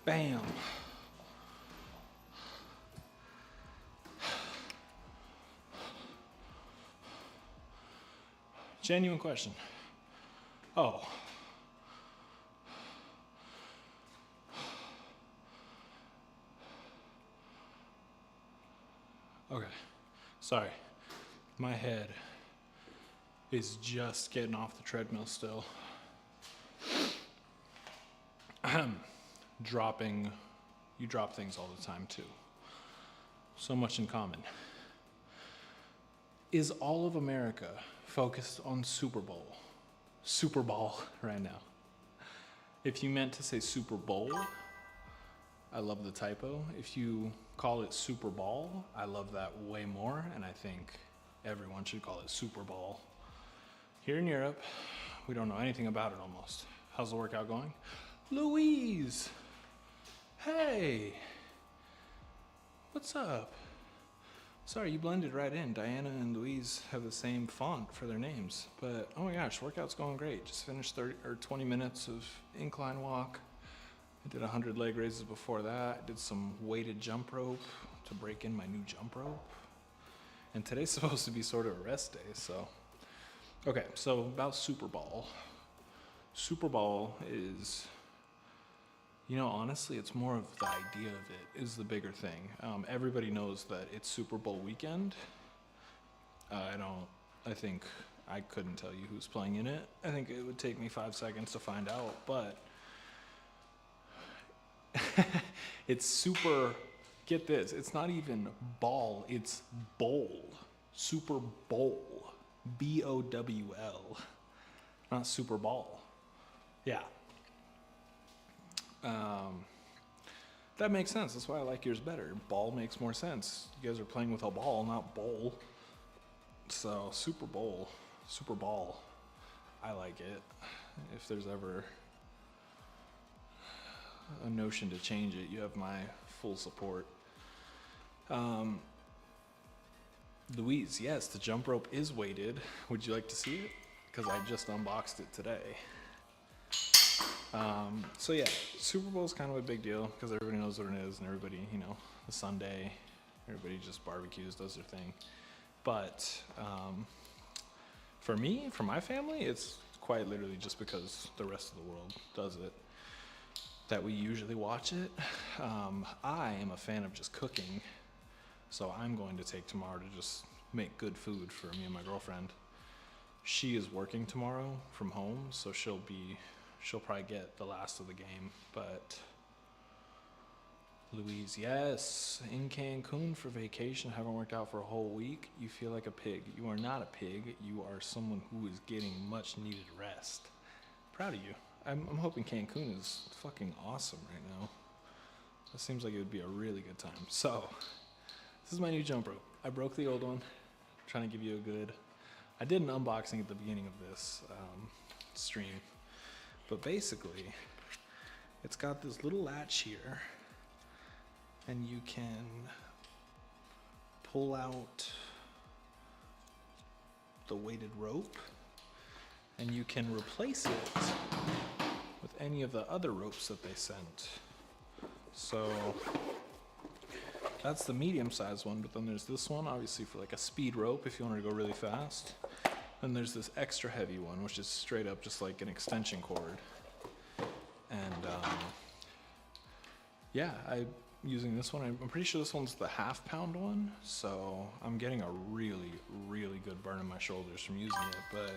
Bam. Genuine question. Oh. Okay. Sorry. My head is just getting off the treadmill still. Dropping, you drop things all the time too. So much in common. Is all of America focused on Super Bowl? Super Bowl right now. If you meant to say Super Bowl, I love the typo. If you call it Super Bowl, I love that way more, and I think everyone should call it Super Bowl. Here in Europe, we don't know anything about it almost. How's the workout going? Louise! Hey! What's up? Sorry, you blended right in. Diana and Louise have the same font for their names. But, oh my gosh, workout's going great. Just finished 20 minutes of incline walk. I did 100 leg raises before that. I did some weighted jump rope to break in my new jump rope. And today's supposed to be sort of a rest day, so. Okay, so about Super Bowl. Super Bowl is, you know, honestly, it's more of the idea of it is the bigger thing. Everybody knows that it's Super Bowl weekend. I think I couldn't tell you who's playing in it. I think it would take me 5 seconds to find out, but it's super, get this, it's not even ball, it's bowl. Super Bowl. B-O-W-L. Not Super Bowl. Yeah. That makes sense. That's why I like yours better. Ball makes more sense. You guys are playing with a ball, not bowl. So, Super Bowl. Super Ball. I like it. If there's ever a notion to change it, you have my full support. Louise, yes, the jump rope is weighted. Would you like to see it? Because I just unboxed it today. So yeah, Super Bowl is kind of a big deal because everybody knows what it is, and everybody, you know, the Sunday, everybody just barbecues, does their thing. But for me, for my family, it's quite literally just because the rest of the world does it that we usually watch it. I am a fan of just cooking, so I'm going to take tomorrow to just make good food for me and my girlfriend. She is working tomorrow from home, so she'll probably get the last of the game. But Louise, yes, in Cancun for vacation, haven't worked out for a whole week. You feel like a pig. You are not a pig. You are someone who is getting much needed rest. Proud of you. I'm hoping Cancun is fucking awesome right now. That seems like it would be a really good time. So, this is my new jump rope. I broke the old one. I'm trying to give you a good. I did an unboxing at the beginning of this stream. But basically, it's got this little latch here, and you can pull out the weighted rope, and you can replace it with any of the other ropes that they sent. So that's the medium-sized one, but then there's this one, obviously for like a speed rope if you want to go really fast. Then there's this extra heavy one, which is straight up just like an extension cord. And yeah, I'm using this one. I'm pretty sure this one's the half-pound one, so I'm getting a really, really good burn in my shoulders from using it. But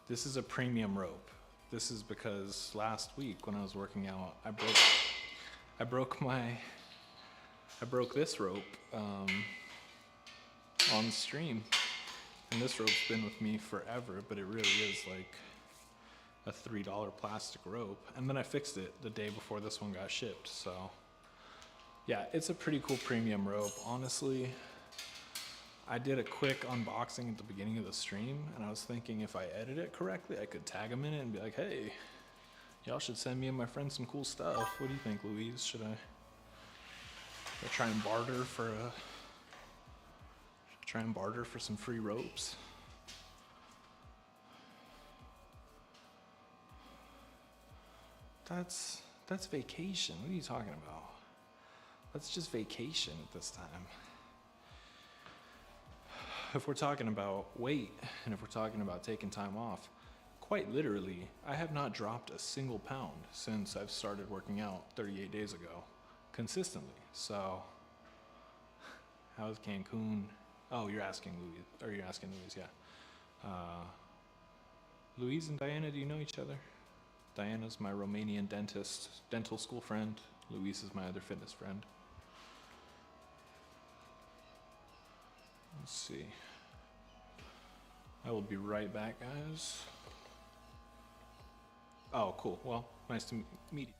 this is a premium rope. This is because last week when I was working out, I broke this rope on stream, and this rope's been with me forever, but it really is like a $3 plastic rope, and then I fixed it the day before this one got shipped. So yeah, it's a pretty cool premium rope. Honestly, I did a quick unboxing at the beginning of the stream, and I was thinking if I edit it correctly, I could tag them in it and be like, hey, y'all should send me and my friends some cool stuff. What do you think, Louise? Should I try and barter for some free ropes? That's vacation. What are you talking about? That's just vacation at this time. If we're talking about weight, and if we're talking about taking time off, quite literally, I have not dropped a single pound since I've started working out 38 days ago, consistently. So, how's Cancun? Oh, you're asking Louise, or you're asking Louise, yeah. Louise and Diana, do you know each other? Diana's my Romanian dental school friend. Louise is my other fitness friend. Let's see. I will be right back, guys. Oh, cool. Well, nice to meet you.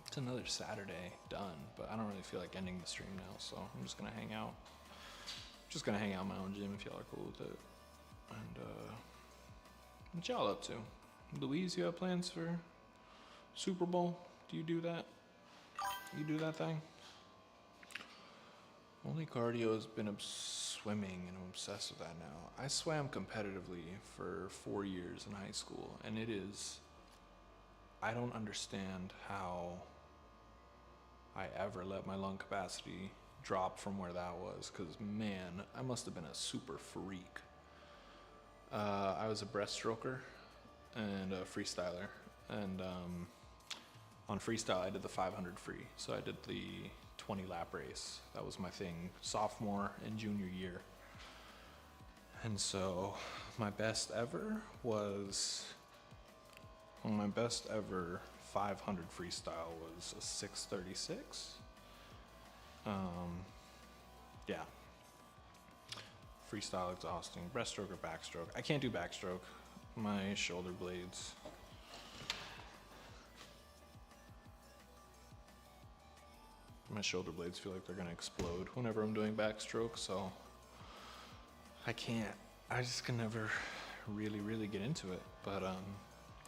It's another Saturday done, but I don't really feel like ending the stream now, so I'm just gonna hang out. Just gonna hang out in my own gym if y'all are cool with it. And what y'all up to? Louise, you have plans for Super Bowl? Do you do that? You do that thing? Only cardio has been swimming, and I'm obsessed with that now. I swam competitively for 4 years in high school, and it is. I don't understand how I ever let my lung capacity drop from where that was, because man, I must have been a super freak. I was a breaststroker and a freestyler, and on freestyle I did the 500 free, so I did the 20 lap race. That was my thing sophomore and junior year. And so my best ever 500 freestyle was a 6:36. Yeah. Freestyle exhausting. Breaststroke or backstroke. I can't do backstroke. My shoulder blades. My shoulder blades feel like they're gonna explode whenever I'm doing backstroke, so I can't. I just can never really get into it. But I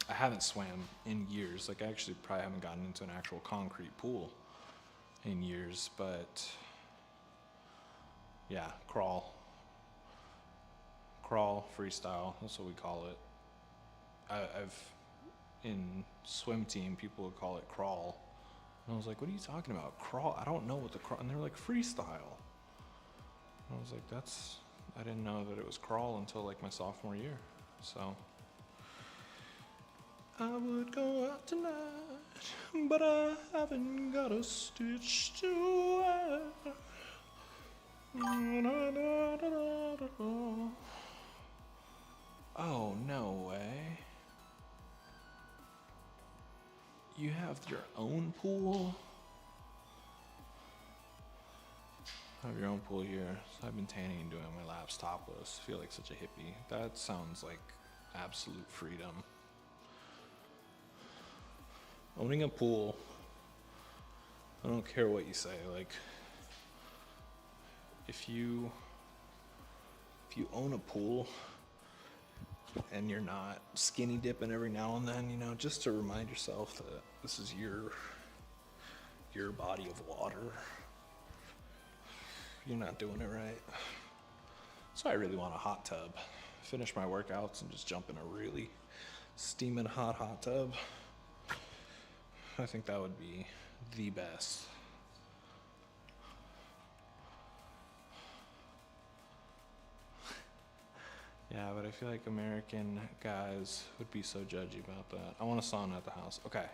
haven't swam in years. Like, I actually probably haven't gotten into an actual concrete pool in years, but yeah, crawl freestyle, that's what we call it. I've in swim team, people would call it crawl, and I was like, what are you talking about, crawl? I don't know what the crawl. And they're like, freestyle. And I was like, I didn't know that it was crawl until like my sophomore year. So I would go out tonight, but I haven't got a stitch to wear. Oh, no way. You have your own pool? I have your own pool here. So I've been tanning and doing my laps topless. I feel like such a hippie. That sounds like absolute freedom. Owning a pool, I don't care what you say, like, if you own a pool, and you're not skinny dipping every now and then, you know, just to remind yourself that this is your body of water. You're not doing it right. So I really want a hot tub. Finish my workouts and just jump in a really steaming hot tub. I think that would be the best. Yeah, but I feel like American guys would be so judgy about that. I want a sauna at the house. Okay.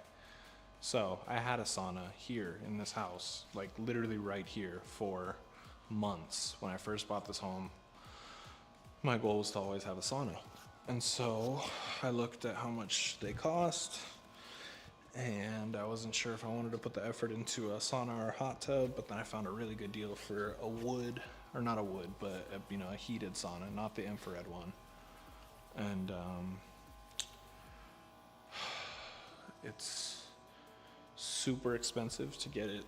So I had a sauna here in this house, like literally right here for months. When I first bought this home, my goal was to always have a sauna. And so I looked at how much they cost, and I wasn't sure if I wanted to put the effort into a sauna or a hot tub, but then I found a really good deal for a wood, or not a wood, but a heated sauna, not the infrared one. And it's super expensive to get it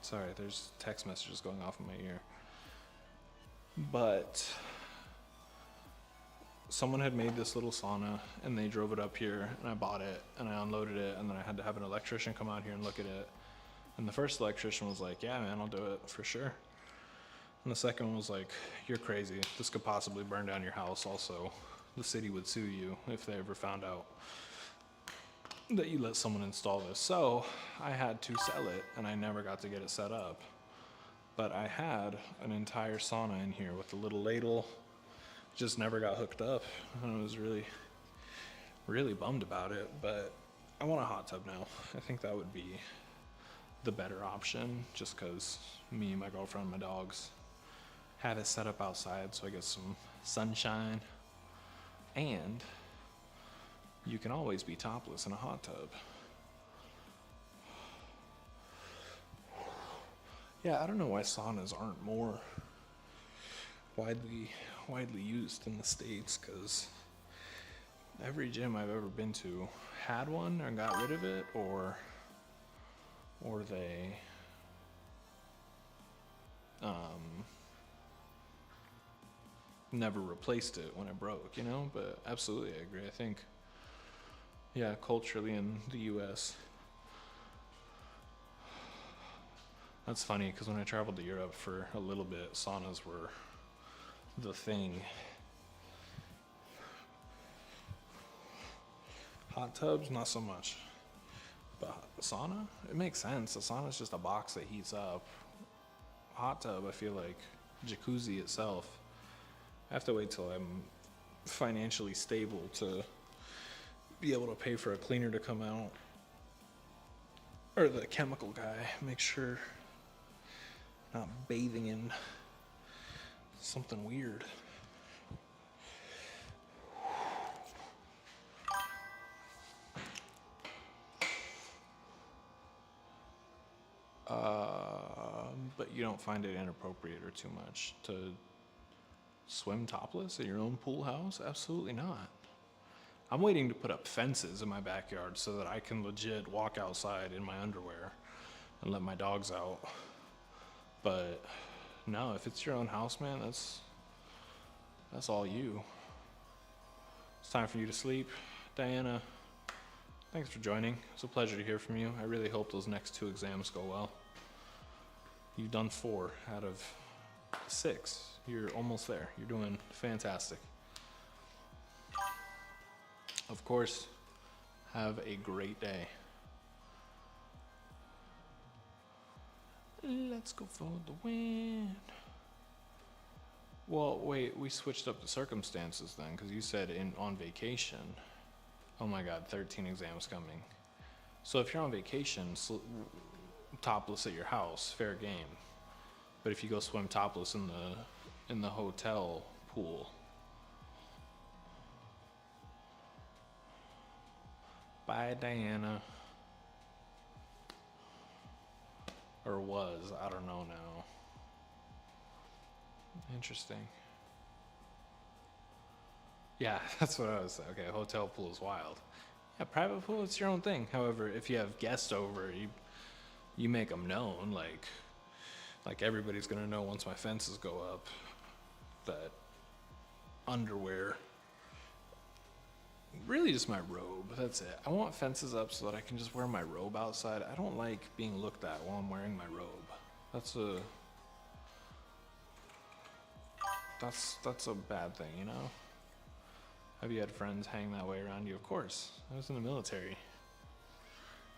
sorry, there's text messages going off in my ear. But someone had made this little sauna and they drove it up here, and I bought it and I unloaded it, and then I had to have an electrician come out here and look at it. And the first electrician was like, yeah, man, I'll do it for sure. And the second one was like, you're crazy. This could possibly burn down your house. Also, the city would sue you if they ever found out that you let someone install this. So I had to sell it, and I never got to get it set up. But I had an entire sauna in here with a little ladle. Just never got hooked up. And I was really, really bummed about it. But I want a hot tub now. I think that would be the better option, just because me, my girlfriend, my dogs have it set up outside so I get some sunshine. And you can always be topless in a hot tub. Yeah, I don't know why saunas aren't more widely used in the States, because every gym I've ever been to had one and got rid of it, or they never replaced it when it broke, you know? But absolutely, I agree. I think, yeah, culturally in the US, that's funny, because when I traveled to Europe for a little bit, saunas were the thing. Hot tubs, not so much. But sauna, it makes sense. A sauna is just a box that heats up. Hot tub, I feel like jacuzzi itself. I have to wait till I'm financially stable to be able to pay for a cleaner to come out, or the chemical guy. Make sure not bathing in something weird. But you don't find it inappropriate or too much to swim topless at your own pool house? Absolutely not. I'm waiting to put up fences in my backyard so that I can legit walk outside in my underwear and let my dogs out. But no, if it's your own house, man, that's all you. It's time for you to sleep. Diana, thanks for joining. It's a pleasure to hear from you. I really hope those next 2 exams go well. You've done 4 out of 6. You're almost there. You're doing fantastic. Of course, have a great day. Let's go for the win. Well, wait, we switched up the circumstances then, because you said on vacation. Oh my God, 13 exams coming. So if you're on vacation, topless at your house, fair game. But if you go swim topless in the hotel pool, bye, Diana. Or was, I don't know now. Interesting. Yeah, that's what I was saying. Okay, hotel pool is wild. Yeah, private pool, it's your own thing. However, if you have guests over, you make them known, like, Like everybody's gonna know once my fences go up that underwear, really just my robe, that's it. I want fences up so that I can just wear my robe outside. I don't like being looked at while I'm wearing my robe. That's a bad thing, you know? Have you had friends hang that way around you? Of course. I was in the military.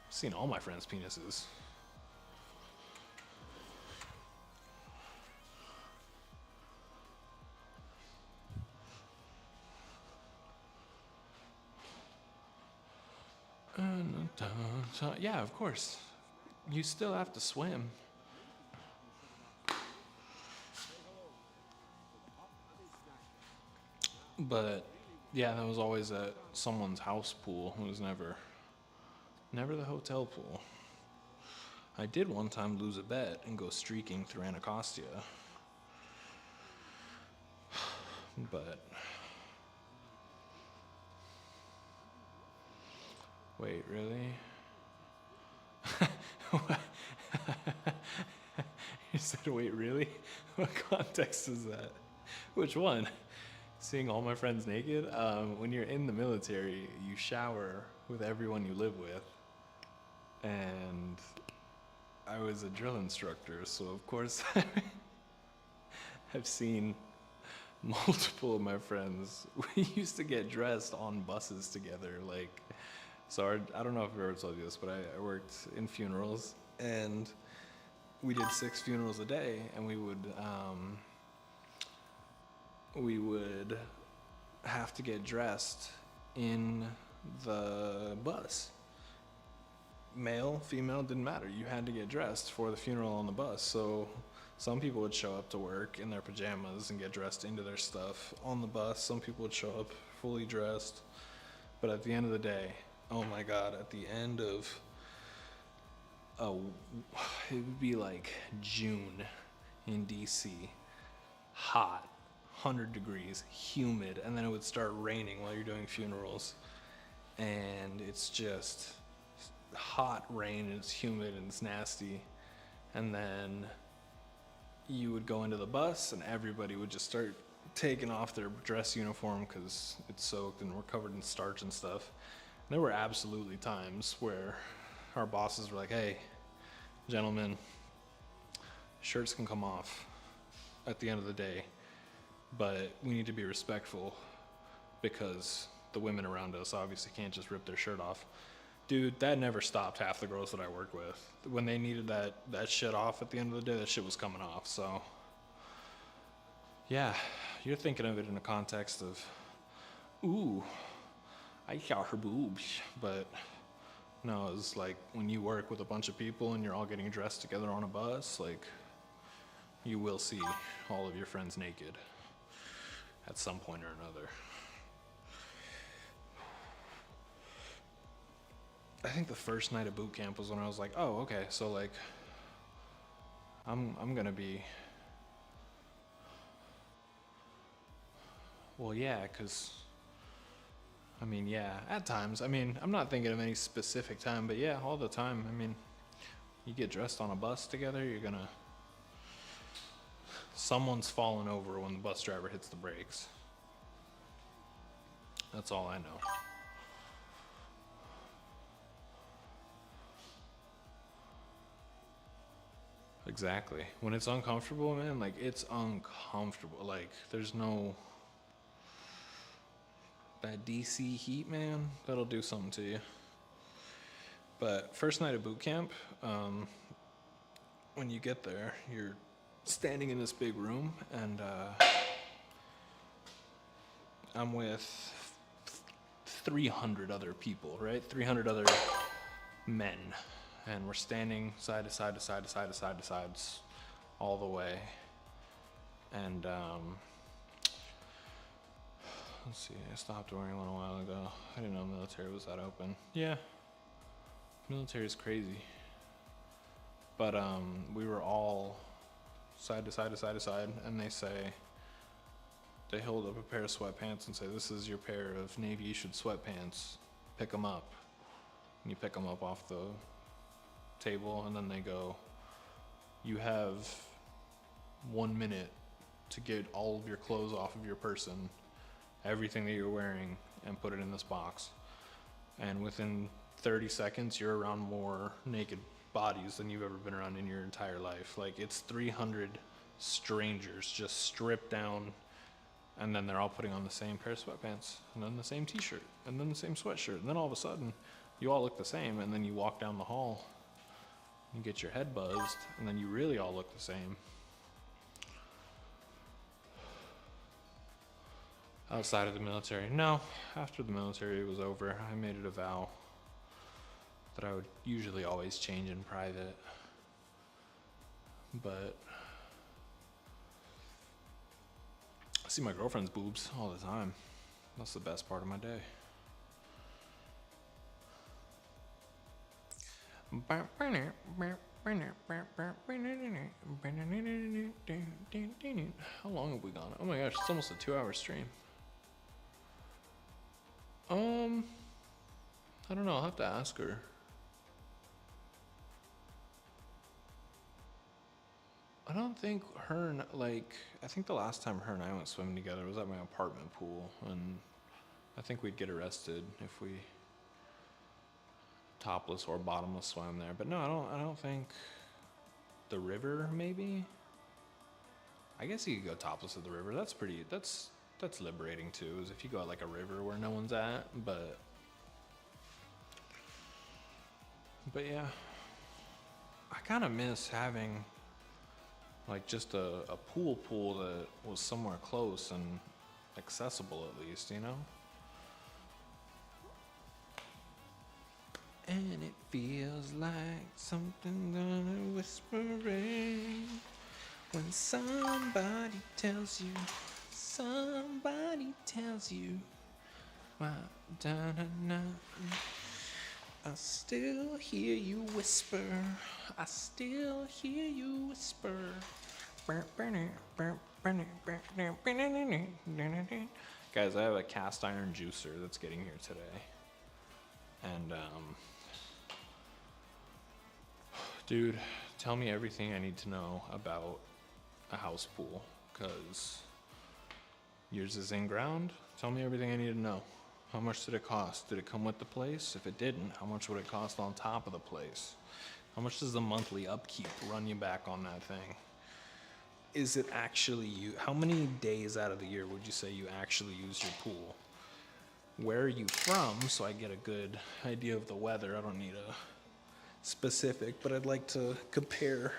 I've seen all my friends' penises. Yeah, of course. You still have to swim. But yeah, that was always at someone's house pool. It was never the hotel pool. I did one time lose a bet and go streaking through Anacostia. But wait, really? You said, wait, really? What context is that? Which one? Seeing all my friends naked? When you're in the military, you shower with everyone you live with. And I was a drill instructor, so of course I've seen multiple of my friends. We used to get dressed on buses together, like, so I don't know if I've ever told you this, but I worked in funerals, and we did 6 funerals a day, and we would have to get dressed in the bus. Male, female, didn't matter. You had to get dressed for the funeral on the bus. So some people would show up to work in their pajamas and get dressed into their stuff on the bus. Some people would show up fully dressed. But at the end of the day, oh my God, at the end of it would be like June in DC, hot, 100 degrees, humid, and then it would start raining while you're doing funerals. And it's just hot rain, and it's humid and it's nasty. And then you would go into the bus and everybody would just start taking off their dress uniform because it's soaked and we're covered in starch and stuff. And there were absolutely times where our bosses were like, hey, gentlemen, shirts can come off at the end of the day, but we need to be respectful because the women around us obviously can't just rip their shirt off. Dude, that never stopped half the girls that I worked with. When they needed that shit off at the end of the day, that shit was coming off. So, yeah, you're thinking of it in the context of, ooh, I saw her boobs. But no, it's like when you work with a bunch of people and you're all getting dressed together on a bus, like, you will see all of your friends naked at some point or another. I think the first night of boot camp was when I was like, oh, okay, so like, I'm gonna be, well, yeah, cause, I mean, yeah, at times, I mean, I'm not thinking of any specific time, but yeah, all the time. I mean, you get dressed on a bus together, someone's falling over when the bus driver hits the brakes. That's all I know. Exactly. When it's uncomfortable, man, like, it's uncomfortable. Like, there's no, that DC heat, man, that'll do something to you. But first night of boot camp, when you get there, you're standing in this big room, and I'm with 300 other people, right? 300 other men. And we're standing side to side to side to side to side to sides all the way. And let's see, I stopped wearing one a while ago. I didn't know military was that open. Yeah, military is crazy. But we were all side to side to side to side, and they hold up a pair of sweatpants and say, this is your pair of Navy issued sweatpants, pick them up. And you pick them up off the table, and then they go, you have 1 minute to get all of your clothes off of your person, everything that you're wearing, and put it in this box. And within 30 seconds, you're around more naked bodies than you've ever been around in your entire life. Like, it's 300 strangers just stripped down, and then they're all putting on the same pair of sweatpants, and then the same t-shirt, and then the same sweatshirt, and then all of a sudden, you all look the same, and then you walk down the hall, you get your head buzzed, and then you really all look the same. Outside of the military, no. After the military was over, I made it a vow that I would usually always change in private. But I see my girlfriend's boobs all the time. That's the best part of my day. How long have we gone? Oh my gosh, it's almost a 2-hour stream. I don't know, I'll have to ask her. I don't think her and, like, I think the last time her and I went swimming together was at my apartment pool, and I think we'd get arrested if we topless or bottomless swam there. But no, I don't think the river, maybe. I guess you could go topless at the river. That's liberating too, is if you go at like a river where no one's at, but yeah. I kind of miss having like just a pool that was somewhere close and accessible at least, you know? And it feels like something gonna whispering when somebody tells you, why, da-na-na. I still hear you whisper, I still hear you whisper. Guys, I have a cast iron juicer that's getting here today. And, dude, tell me everything I need to know about a house pool, because yours is in ground. Tell me everything I need to know. How much did it cost? Did it come with the place? If it didn't, how much would it cost on top of the place? How much does the monthly upkeep run you back on that thing? Is it actually you? How many days out of the year would you say you actually use your pool? Where are you from, so I get a good idea of the weather? I don't need a specific, but I'd like to compare,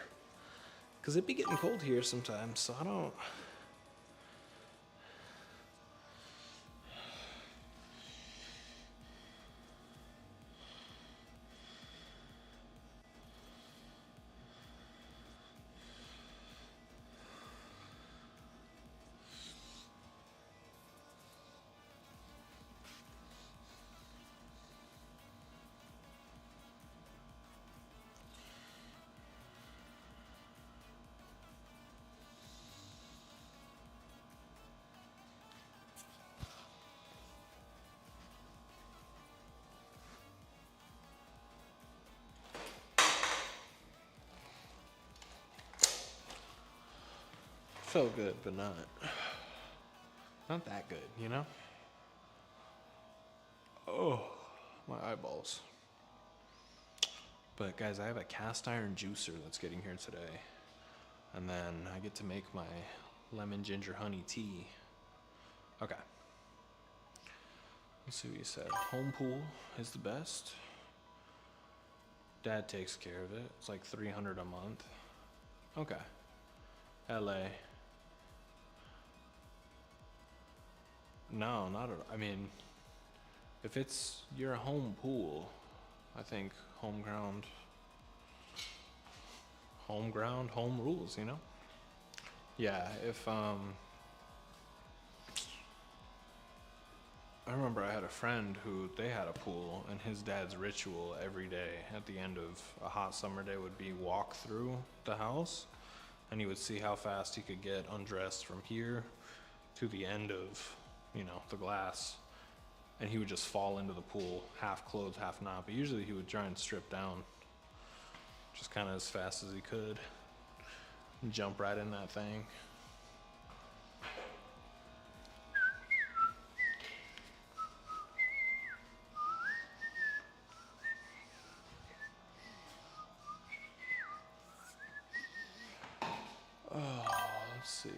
because it'd be getting cold here sometimes, so I don't. Felt good, but not that good, you know? Oh, my eyeballs. But guys, I have a cast iron juicer that's getting here today. And then I get to make my lemon ginger honey tea. Okay. Let's see what you said. Home pool is the best. Dad takes care of it. It's like $300 a month. Okay. LA. No, not at all. I mean, if it's your home pool, I think home rules, you know? Yeah, if, I remember I had a friend who, they had a pool, and his dad's ritual every day at the end of a hot summer day would be walk through the house, and he would see how fast he could get undressed from here to the end of, you know, the glass, and he would just fall into the pool, half clothed, half not, but usually he would try and strip down just kind of as fast as he could. Jump right in that thing. Oh, let's see.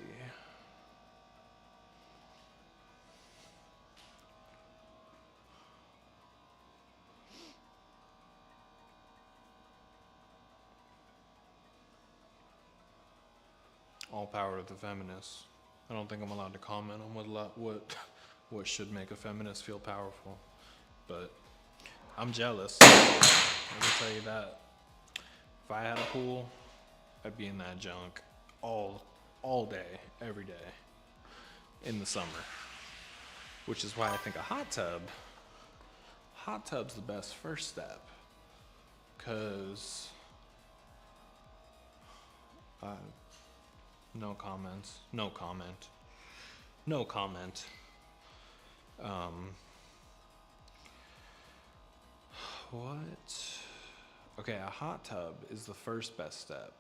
All power to the feminists. I don't think I'm allowed to comment on what should make a feminist feel powerful, but I'm jealous. I can tell you that. If I had a pool, I'd be in that junk all day, every day, in the summer. Which is why I think a hot tub's the best first step, cause no comments, no comment, no comment. What? Okay, a hot tub is the first best step,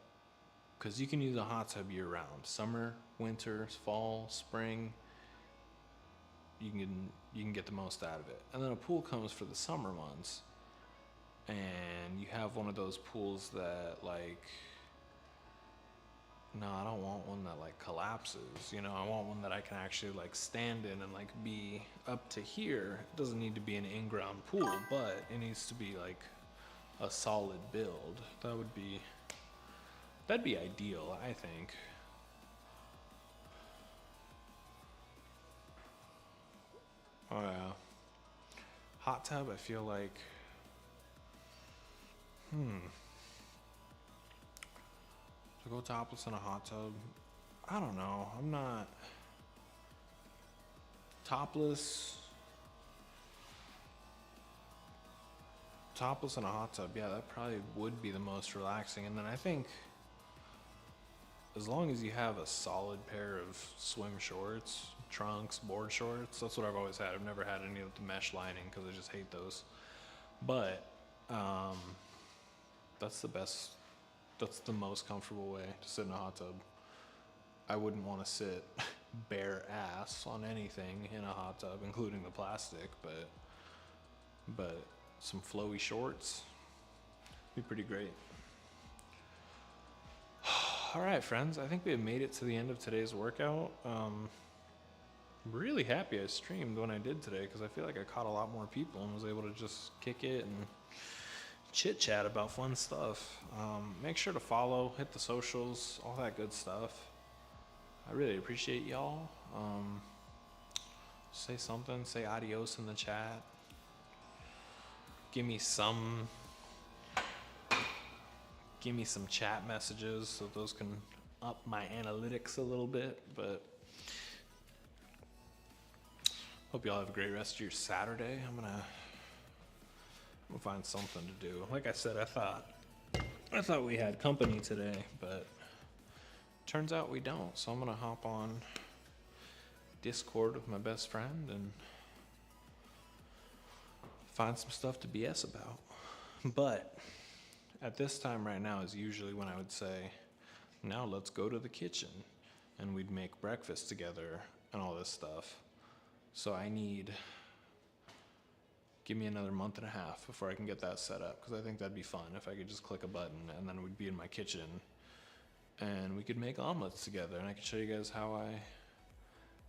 because you can use a hot tub year round. Summer, winter, fall, spring, you can get the most out of it. And then a pool comes for the summer months, and you have one of those pools that, like, no, I don't want one that like collapses, you know. I want one that I can actually like stand in and like be up to here. It doesn't need to be an in-ground pool, but it needs to be like a solid build. That'd be ideal, I think. Oh yeah. Hot tub, I feel like to go topless in a hot tub, I don't know. I'm not topless in a hot tub. Yeah, that probably would be the most relaxing. And then I think as long as you have a solid pair of swim shorts, trunks, board shorts, that's what I've always had. I've never had any of the mesh lining because I just hate those. But that's the best. That's the most comfortable way to sit in a hot tub. I wouldn't want to sit bare ass on anything in a hot tub, including the plastic, but some flowy shorts be pretty great. All right, friends, I think we have made it to the end of today's workout. I'm really happy I streamed when I did today, because I feel like I caught a lot more people and was able to just kick it and chit chat about fun stuff. Make sure to follow, hit the socials, all that good stuff. I really appreciate y'all. Say something, say adios in the chat. Give me some chat messages so those can up my analytics a little bit. But hope y'all have a great rest of your Saturday. I'm gonna find something to do. Like I said, I thought we had company today, but turns out we don't. So I'm gonna hop on Discord with my best friend and find some stuff to BS about. But at this time right now is usually when I would say, now let's go to the kitchen, and we'd make breakfast together and all this stuff. So give me another month and a half before I can get that set up, because I think that'd be fun if I could just click a button and then we'd be in my kitchen and we could make omelets together, and I could show you guys how I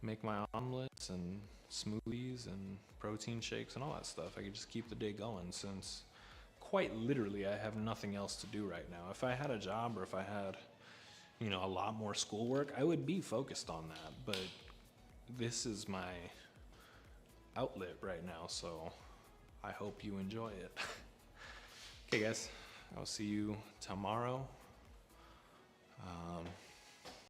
make my omelets and smoothies and protein shakes and all that stuff. I could just keep the day going, since quite literally I have nothing else to do right now. If I had a job, or if I had, a lot more schoolwork, I would be focused on that, but this is my outlet right now, so I hope you enjoy it. Okay, guys, I'll see you tomorrow.